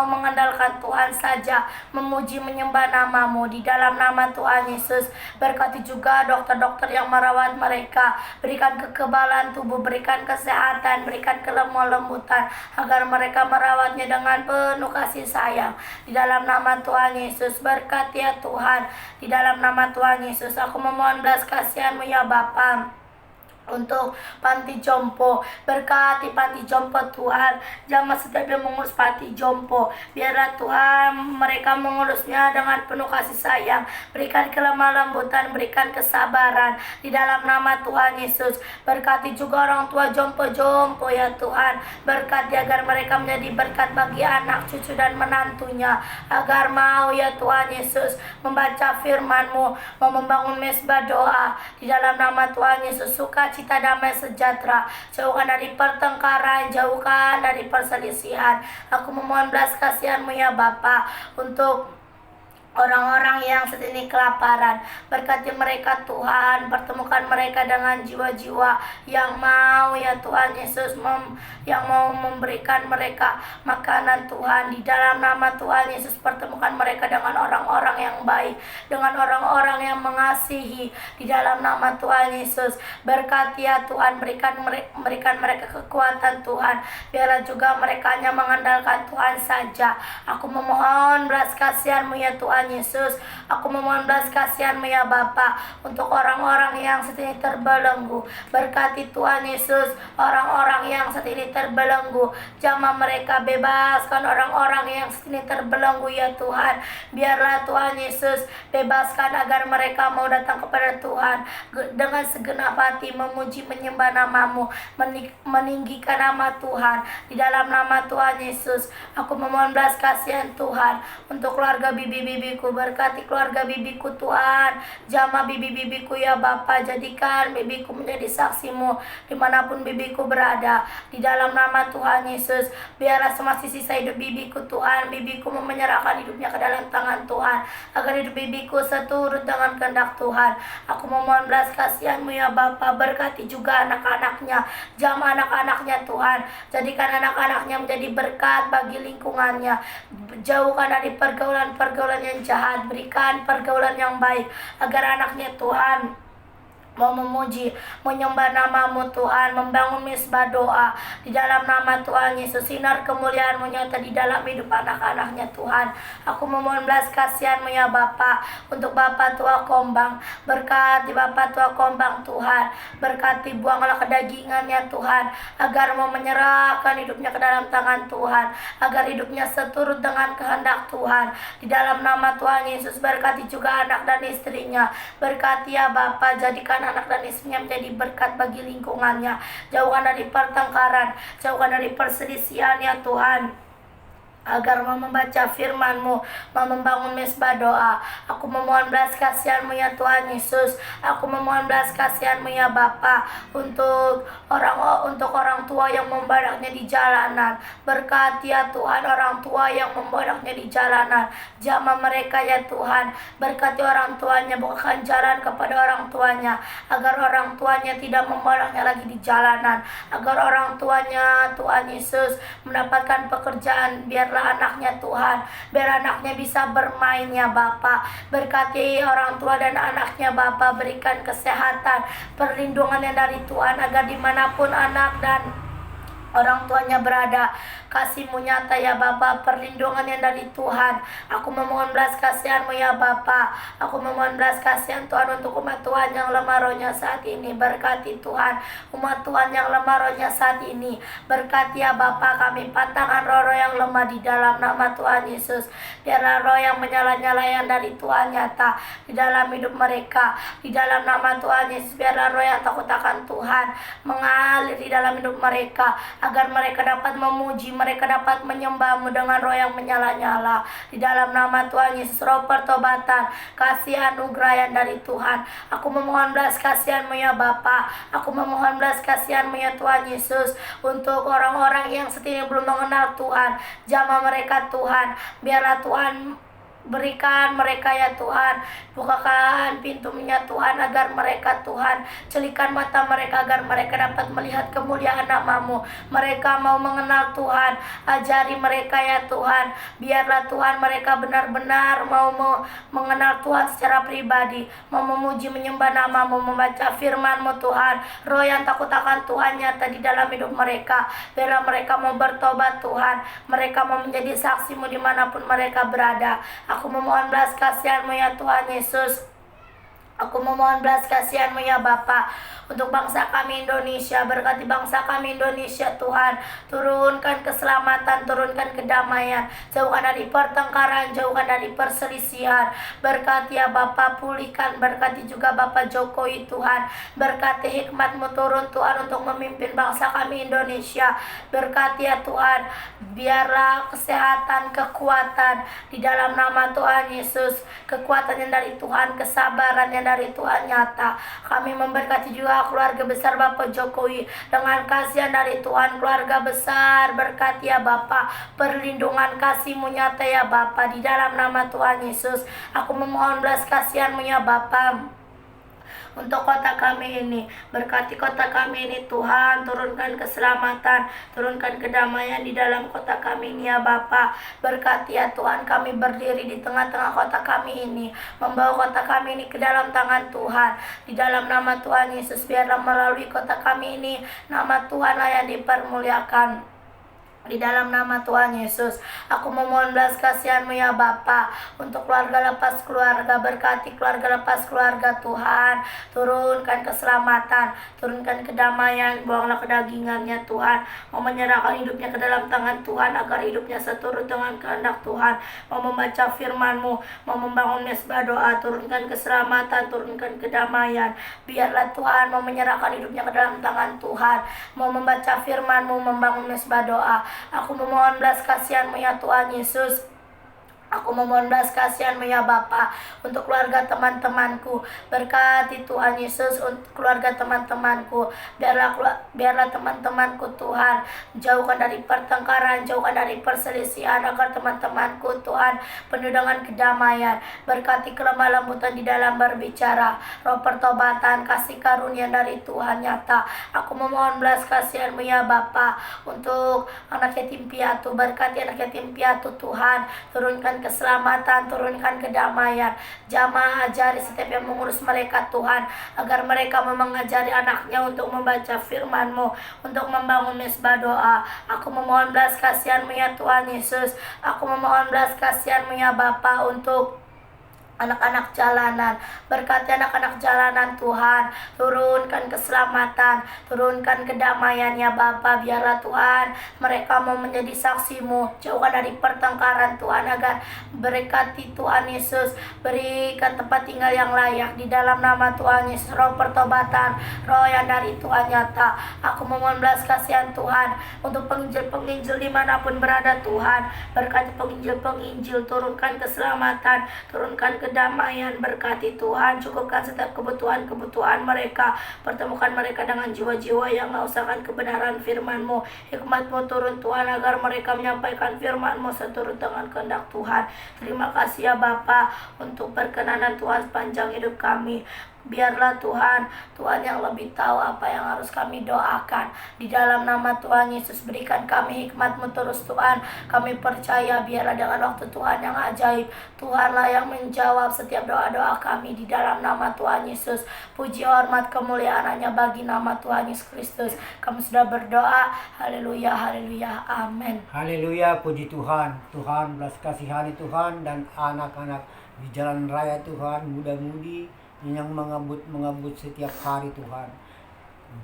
mengandalkan Tuhan saja, memuji menyembah nama-Mu di dalam nama Tuhan Yesus. Berkati juga dokter-dokter yang merawat mereka, berikan kekebalan tubuh, berikan kesehatan, berikan kelemah lembutan, agar mereka merawatnya dengan penuh kasih sayang di dalam nama Tuhan Yesus. Berkati ya Tuhan, di dalam nama Tuhan Yesus aku memohon belas kasihan-Mu ya Bapa untuk panti jompo. Berkati panti jompo Tuhan, jamaah setiap yang mengurus panti jompo, biarlah Tuhan mereka mengurusnya dengan penuh kasih sayang. Berikan kelemah lembutan, berikan kesabaran di dalam nama Tuhan Yesus. Berkati juga orang tua jompo-jompo ya Tuhan. Berkati agar mereka menjadi berkat bagi anak, cucu dan menantunya, agar mau ya Tuhan Yesus membaca firman-Mu, mau membangun mesbah doa di dalam nama Tuhan Yesus. Sukacita, damai sejahtera, jauhkan dari pertengkaran, jauhkan dari perselisihan. Aku memohon belas kasihan-Mu ya Bapa untuk orang-orang yang saat ini kelaparan. Berkati mereka Tuhan, pertemukan mereka dengan jiwa-jiwa yang mau ya Tuhan Yesus yang mau memberikan mereka makanan Tuhan. Di dalam nama Tuhan Yesus, pertemukan mereka dengan orang-orang yang baik, dengan orang-orang yang mengasihi. Di dalam nama Tuhan Yesus, berkati ya Tuhan, berikan mereka kekuatan Tuhan. Biarlah juga mereka hanya mengandalkan Tuhan saja. Aku memohon belas kasihan-Mu ya Tuhan Yesus. Aku memohon belas kasihan-Mu ya Bapa untuk orang-orang yang saat ini terbelenggu. Berkati Tuhan Yesus orang-orang yang saat ini terbelenggu. Jamah mereka, bebaskan orang-orang yang saat ini terbelenggu ya Tuhan. Biarlah Tuhan Yesus bebaskan agar mereka mau datang kepada Tuhan dengan segenap hati, memuji menyembah nama-Mu, meninggikan nama Tuhan. Di dalam nama Tuhan Yesus, aku memohon belas kasihan Tuhan untuk keluarga bibi-bibiku. Berkati keluarga bibiku Tuhan. Jamah bibi-bibiku ya Bapa, jadikan bibiku menjadi saksi-Mu dimanapun bibiku berada. Di dalam nama Tuhan Yesus, biarlah semasa sisa hidup bibiku Tuhan, bibiku menyerahkan hidupnya ke dalam tangan Tuhan, agar hidup bibiku seturut dengan kehendak Tuhan. Aku memohon belas kasihan-Mu ya Bapa. Berkati juga anak-anaknya, jamah anak-anaknya Tuhan. Jadikan anak-anaknya menjadi berkat bagi lingkungannya. Jauhkan dari pergaulan-pergaulan yang jahat, berikan pergaulan yang baik agar anaknya Tuhan mau memuji, menyembah nama-Mu Tuhan, membangun misbah doa. Di dalam nama Tuhan Yesus, sinar kemuliaan-Mu nyata di dalam hidup anak-anaknya Tuhan. Aku memohon belas kasihan-Mu ya Bapa untuk Bapak tua Kombang. Berkati Bapak tua Kombang Tuhan. Berkati, buanglah kedagingannya Tuhan, agar mau menyerahkan hidupnya ke dalam tangan Tuhan, agar hidupnya seturut dengan kehendak Tuhan. Di dalam nama Tuhan Yesus, berkati juga anak dan istrinya. Berkati ya Bapa, jadikan anak dan istrinya menjadi berkat bagi lingkungannya. Jauhkan dari pertengkaran, jauhkan dari perselisihan ya Tuhan, agar mau membaca firman-Mu, mau membangun mesbah doa. Aku memohon belas kasihan-Mu ya Tuhan Yesus. Aku memohon belas kasihan-Mu ya Bapa untuk orang tua yang membadaknya di jalanan. Berkati ya Tuhan orang tua yang membadaknya di jalanan. Jamah mereka ya Tuhan. Berkati orang tuanya, bukakan jalan kepada orang tuanya, agar orang tuanya tidak membadaknya lagi di jalanan. Agar orang tuanya Tuhan Yesus mendapatkan pekerjaan. Biarlah anaknya Tuhan, biar anaknya bisa bermain ya Bapa. Berkati orang tua dan anaknya Bapa, berikan kesehatan, perlindungan yang dari Tuhan, agar dimanapun anak dan orang tuanya berada, kasih-Mu nyata ya Bapa, perlindungan yang dari Tuhan. Aku memohon belas kasihan-Mu ya Bapa. Aku memohon belas kasihan Tuhan untuk umat Tuhan yang lemah rohnya saat ini. Berkati Tuhan umat Tuhan yang lemah rohnya saat ini. Berkati ya Bapa, kami pantangkan roh-roh yang lemah di dalam nama Tuhan Yesus. Biarlah roh yang menyala-nyala yang dari Tuhan nyata di dalam hidup mereka. Di dalam nama Tuhan Yesus, biarlah roh yang takut akan Tuhan mengalir di dalam hidup mereka, agar mereka dapat memuji, mereka dapat menyembah-Mu dengan roh yang menyala-nyala. Di dalam nama Tuhan Yesus, roh pertobatan, kasih anugerah yang dari Tuhan. Aku memohon belas kasihan-Mu ya Bapa. Aku memohon belas kasihan-Mu ya Tuhan Yesus untuk orang-orang yang saat ini belum mengenal Tuhan. Jamah mereka Tuhan. Biarlah Tuhan berikan mereka ya Tuhan, bukakan pintunya Tuhan, agar mereka Tuhan, celikan mata mereka agar mereka dapat melihat kemuliaan nama-Mu. Mereka mau mengenal Tuhan, ajari mereka ya Tuhan. Biarlah Tuhan mereka benar-benar mau mengenal Tuhan secara pribadi, mau memuji menyembah nama-Mu, membaca firman-Mu Tuhan. Roh yang takut akan Tuhan nyata di dalam hidup mereka. Biarlah mereka mau bertobat Tuhan, mereka mau menjadi saksi-Mu dimanapun mereka berada. Aku memohon belas kasihan-Mu ya Tuhan Yesus. Aku memohon belas kasihan-Mu ya Bapa untuk bangsa kami Indonesia. Berkati bangsa kami Indonesia Tuhan. Turunkan keselamatan, turunkan kedamaian. Jauhkan dari pertengkaran, jauhkan dari perselisihan. Berkati ya Bapa, pulihkan. Berkati juga Bapak Jokowi Tuhan. Berkati hikmat-Mu turun Tuhan untuk memimpin bangsa kami Indonesia. Berkati ya Tuhan, biarlah kesehatan, kekuatan di dalam nama Tuhan Yesus. Kekuatan yang dari Tuhan, kesabaran yang dari Tuhan nyata. Kami memberkati juga keluarga besar Bapak Jokowi dengan kasihan dari Tuhan. Keluarga besar berkati ya Bapak, perlindungan kasih-Mu nyata ya Bapak, di dalam nama Tuhan Yesus. Aku memohon belas kasihan-Mu ya Bapak untuk kota kami ini. Berkati kota kami ini Tuhan, turunkan keselamatan, turunkan kedamaian di dalam kota kami ini ya Bapa. Berkati ya Tuhan, kami berdiri di tengah-tengah kota kami ini, membawa kota kami ini ke dalam tangan Tuhan. Di dalam nama Tuhan Yesus, biarlah melalui kota kami ini nama Tuhanlah yang dipermuliakan. Di dalam nama Tuhan Yesus, aku memohon belas kasihan-Mu ya Bapa untuk keluarga lepas keluarga. Berkati keluarga lepas keluarga Tuhan, turunkan keselamatan, turunkan kedamaian, buanglah kedagingannya Tuhan. Mau menyerahkan hidupnya ke dalam tangan Tuhan agar hidupnya seturut dengan kehendak Tuhan. Mau membaca firman-Mu, mau membangun mesbah doa, turunkan keselamatan, turunkan kedamaian. Biarlah Tuhan mau menyerahkan hidupnya ke dalam tangan Tuhan, mau membaca firman-Mu, membangun mesbah doa. Aku memohon belas kasihan-Mu ya Tuhan Yesus. Aku memohon belas kasihan-Mu ya Bapa untuk keluarga teman-temanku. Berkati Tuhan Yesus untuk keluarga teman-temanku. Biarlah teman-temanku Tuhan jauhkan dari pertengkaran, jauhkan dari perselisihan, agar teman-temanku Tuhan penuh dengan kedamaian. Berkati kelemah lembutan di dalam berbicara, roh pertobatan, kasih karunia dari Tuhan nyata. Aku memohon belas kasihan-Mu ya Bapa untuk anak yatim piatu. Berkati anak yatim piatu Tuhan, turunkan keselamatan, turunkan kedamaian. Jamaah ajari setiap yang mengurus mereka Tuhan, agar mereka mengajari anaknya untuk membaca firman-Mu, untuk membangun mesbah doa. Aku memohon belas kasihan-Mu ya Tuhan Yesus. Aku memohon belas kasihan-Mu ya Bapa untuk anak-anak jalanan. Berkati anak-anak jalanan Tuhan, turunkan keselamatan, turunkan kedamaian ya Bapa. Biarlah Tuhan mereka mau menjadi saksi-Mu, jauhkan dari pertengkaran Tuhan, agar berkati Tuhan Yesus, berikan tempat tinggal yang layak di dalam nama Tuhan Yesus. Roh pertobatan, roh yang dari Tuhan nyata. Aku memohon belas kasihan Tuhan untuk penginjil-penginjil dimanapun berada Tuhan. Berkati penginjil-penginjil, turunkan keselamatan, turunkan kedamaian. Berkati Tuhan, cukupkan setiap kebutuhan mereka. Pertemukan mereka dengan jiwa-jiwa yang mengusahakan kebenaran firman-Mu. Hikmat-Mu turun Tuhan, agar mereka menyampaikan firman-Mu seturut dengan kehendak Tuhan. Terima kasih ya Bapa untuk perkenanan Tuhan sepanjang hidup kami. Biarlah Tuhan yang lebih tahu apa yang harus kami doakan. Di dalam nama Tuhan Yesus, berikan kami hikmat-Mu terus Tuhan. Kami percaya biarlah dengan waktu Tuhan yang ajaib, Tuhanlah yang menjawab setiap doa-doa kami. Di dalam nama Tuhan Yesus, puji hormat kemuliaan hanya bagi nama Tuhan Yesus Kristus. Kami sudah berdoa. Haleluya, haleluya, amin. Haleluya, puji Tuhan. Tuhan belas kasihani Tuhan dan anak-anak di jalan raya Tuhan, muda-mudi yang mengabut setiap hari Tuhan.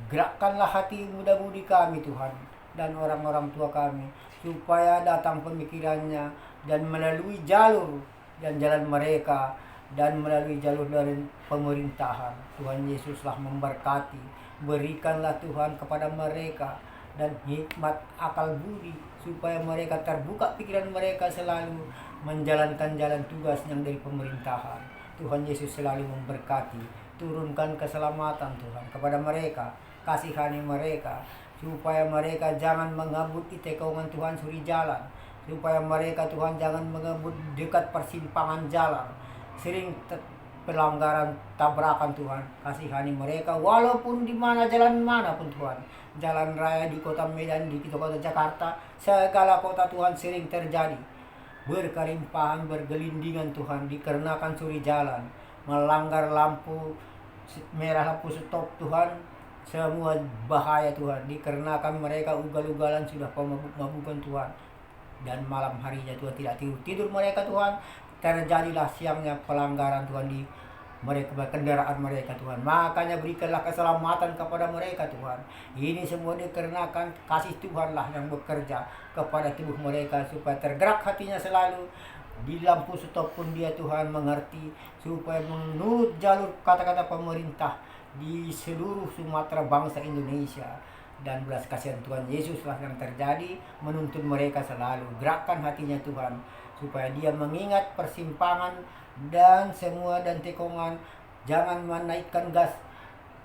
Gerakkanlah hati muda-mudi kami Tuhan, dan orang-orang tua kami, supaya datang pemikirannya dan melalui jalur dan jalan mereka, dan melalui jalur dari pemerintahan. Tuhan Yesuslah memberkati. Berikanlah Tuhan kepada mereka dan hikmat akal budi, supaya mereka terbuka pikiran mereka selalu menjalankan jalan tugas yang dari pemerintahan. Tuhan Yesus selalu memberkati. Turunkan keselamatan Tuhan kepada mereka, kasihani mereka, supaya mereka jangan mengabut di tikungan Tuhan suri jalan, supaya mereka Tuhan jangan mengabut dekat persimpangan jalan, sering pelanggaran, tabrakan Tuhan. Kasihani mereka walaupun di mana jalan manapun Tuhan, jalan raya di kota Medan, di kota Jakarta, segala kota Tuhan sering terjadi berkelimpahan, bergelindingan Tuhan, dikarenakan suri jalan, melanggar lampu merah, lampu stop Tuhan, semua bahaya Tuhan, dikarenakan mereka ugal-ugalan sudah pemabuk-mabukan Tuhan, dan malam harinya Tuhan tidak tidur mereka Tuhan, terjadilah siangnya pelanggaran Tuhan di mereka kendaraan mereka Tuhan. Makanya berikanlah keselamatan kepada mereka Tuhan. Ini semua dikarenakan kasih Tuhanlah yang bekerja kepada tubuh mereka, supaya tergerak hatinya selalu. Di lampu stop pun dia Tuhan mengerti, supaya menurut jalur kata-kata pemerintah di seluruh Sumatera bangsa Indonesia. Dan belas kasihan Tuhan Yesuslah yang terjadi, menuntun mereka selalu. Gerakkan hatinya Tuhan, supaya dia mengingat persimpangan dan semua dan tikungan Jangan menaikkan gas,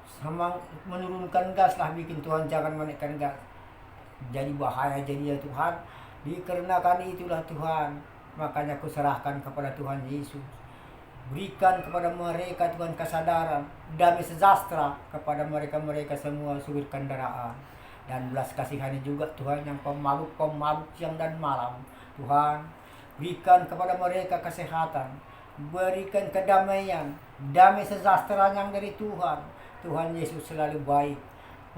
sama menurunkan gas lah, bikin Tuhan jangan menaikkan gas. Jadi bahaya jadi ya Tuhan. Dikarenakan itulah Tuhan, makanya aku serahkan kepada Tuhan Yesus. Berikan kepada mereka Tuhan kesadaran, damai sejahtera kepada mereka-mereka semua supir kendaraan. Dan belas kasihani juga Tuhan yang pemabuk-pemabuk siang dan malam. Tuhan, berikan kepada mereka kesehatan, berikan kedamaian, damai sejahtera yang dari Tuhan. Tuhan Yesus selalu baik,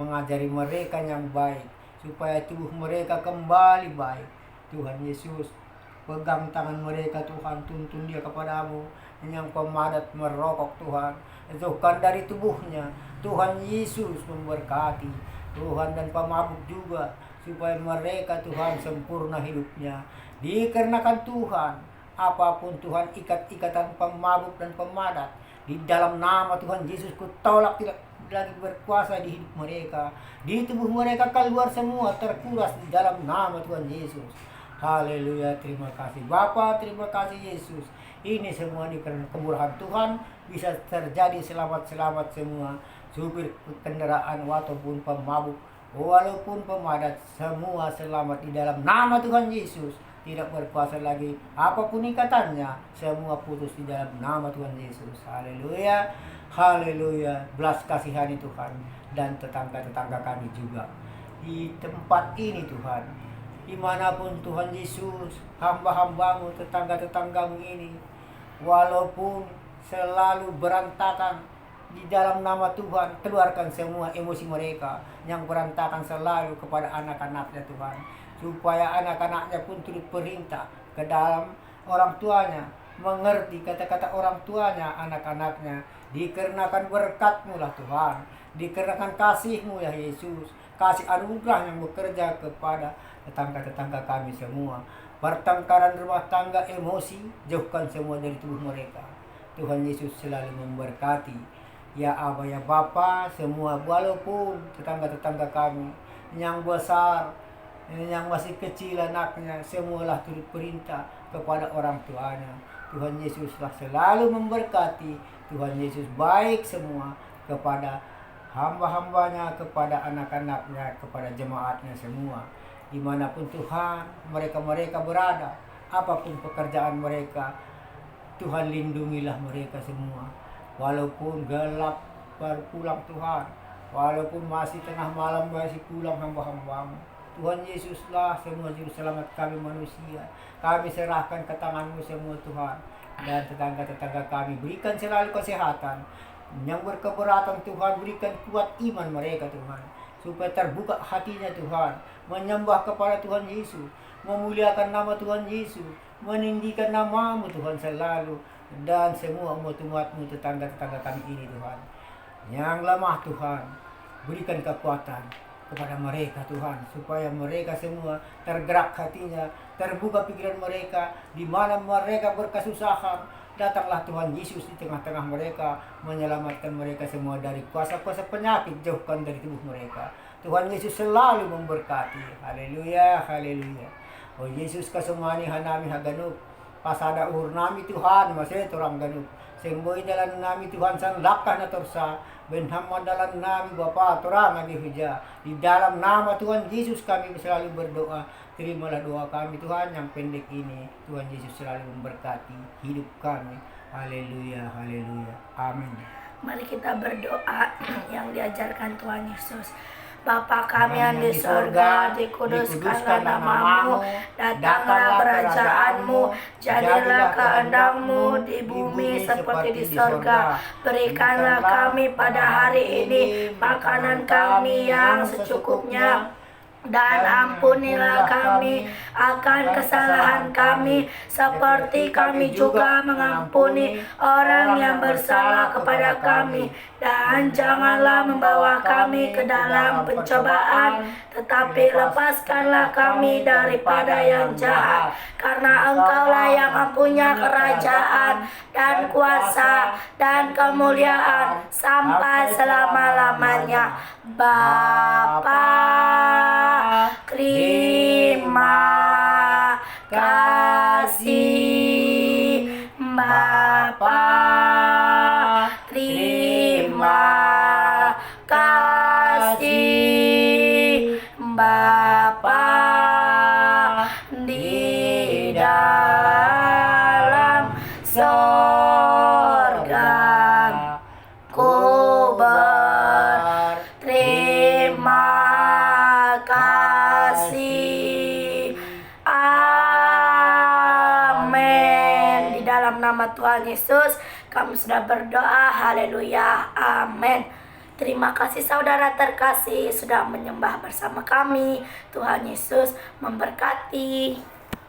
mengajari mereka yang baik, supaya tubuh mereka kembali baik. Tuhan Yesus, pegang tangan mereka Tuhan, tuntun dia kepadamu. Yang pemadat merokok Tuhan, jauhkan dari tubuhnya. Tuhan Yesus memberkati Tuhan, dan pemabuk juga, supaya mereka Tuhan sempurna hidupnya. Dikarenakan Tuhan, apapun Tuhan ikat-ikatan pemabuk dan pemadat, di dalam nama Tuhan Yesus ku tolak, tidak lagi berkuasa di hidup mereka. Di tubuh mereka keluar semua, terkuras di dalam nama Tuhan Yesus. Haleluya, terima kasih Bapa, terima kasih Yesus. Ini semua dikarenakan kemurahan Tuhan bisa terjadi selamat-selamat semua. Supir kendaraan ataupun pemabuk, walaupun pemadat, semua selamat di dalam nama Tuhan Yesus. Tidak berkuasa lagi apapun ikatannya, semua putus di dalam nama Tuhan Yesus. Haleluya, haleluya. Belas kasihani Tuhan, dan tetangga-tetangga kami juga di tempat ini Tuhan, dimanapun Tuhan Yesus, hamba-hambamu, tetangga-tetanggamu ini, walaupun selalu berantakan, di dalam nama Tuhan keluarkan semua emosi mereka yang berantakan selalu kepada anak-anaknya Tuhan, supaya anak-anaknya pun turut perintah ke dalam orang tuanya, mengerti kata-kata orang tuanya, anak-anaknya. Dikarenakan berkat-Mu lah Tuhan, dikarenakan kasih-Mu ya Yesus, kasih anugerah yang bekerja kepada tetangga-tetangga kami semua. Pertengkaran rumah tangga, emosi, jauhkan semua dari tubuh mereka. Tuhan Yesus selalu memberkati. Ya Aba, ya Bapa, semua walaupun tetangga-tetangga kami yang besar, yang masih kecil anaknya, semualah turut perintah kepada orang tuanya. Tuhan Yesuslah selalu memberkati. Tuhan Yesus baik semua kepada hamba-hambanya, kepada anak-anaknya, kepada jemaatnya semua. Dimanapun Tuhan mereka-mereka berada, apapun pekerjaan mereka, Tuhan lindungilah mereka semua. Walaupun gelap baru pulang Tuhan, walaupun masih tengah malam masih pulang hamba-hambamu, Tuhan Yesuslah semua juru selamat kami manusia. Kami serahkan ke tangan-Mu semua Tuhan, dan tetangga-tetangga kami berikan selalu kesehatan. Yang berkeberatan Tuhan, berikan kuat iman mereka Tuhan, supaya terbuka hatinya Tuhan, menyembah kepada Tuhan Yesus, memuliakan nama Tuhan Yesus, meninggikan nama-Mu Tuhan selalu. Dan semua umat-umat-Mu, tetangga-tetangga kami ini Tuhan, yang lemah Tuhan, berikan kekuatan kepada mereka Tuhan, supaya mereka semua tergerak hatinya, terbuka pikiran mereka. Di mana mereka berkesusahan, datanglah Tuhan Yesus di tengah-tengah mereka, menyelamatkan mereka semua dari kuasa-kuasa penyakit, jauhkan dari tubuh mereka. Tuhan Yesus selalu memberkati. Haleluya, haleluya. Oh Yesus kasumani hanami haganup, pasada uhur nami Tuhan, masih orang ganup. Semboy dalam nami Tuhan san lakah na torsa, benhamma dalam nami Bapa torang agi huja. Di dalam nama Tuhan Yesus kami selalu berdoa. Terimalah doa kami Tuhan yang pendek ini. Tuhan Yesus selalu memberkati hidup kami. Haleluya, haleluya. Amin. Mari kita berdoa yang diajarkan Tuhan Yesus. Bapa kami yang di surga, dikuduskanlah nama-Mu, datanglah kerajaan-Mu, jadilah kehendak-Mu di bumi seperti di surga. Berikanlah kami pada hari ini makanan kami yang secukupnya, dan ampunilah kami akan kesalahan kami, seperti kami juga mengampuni orang yang bersalah kepada kami. Dan janganlah membawa kami ke dalam pencobaan, tetapi lepaskanlah kami daripada yang jahat. Karena Engkaulah yang mempunyai kerajaan dan kuasa dan kemuliaan sampai selama-lamanya. Bapa, terima kasih. Bapa, terima kasih Bapa di dalam sorga, ku berterima kasih. Amin. Di dalam nama Tuhan Yesus kami sudah berdoa. Haleluya. Amin. Terima kasih saudara terkasih sudah menyembah bersama kami. Tuhan Yesus memberkati.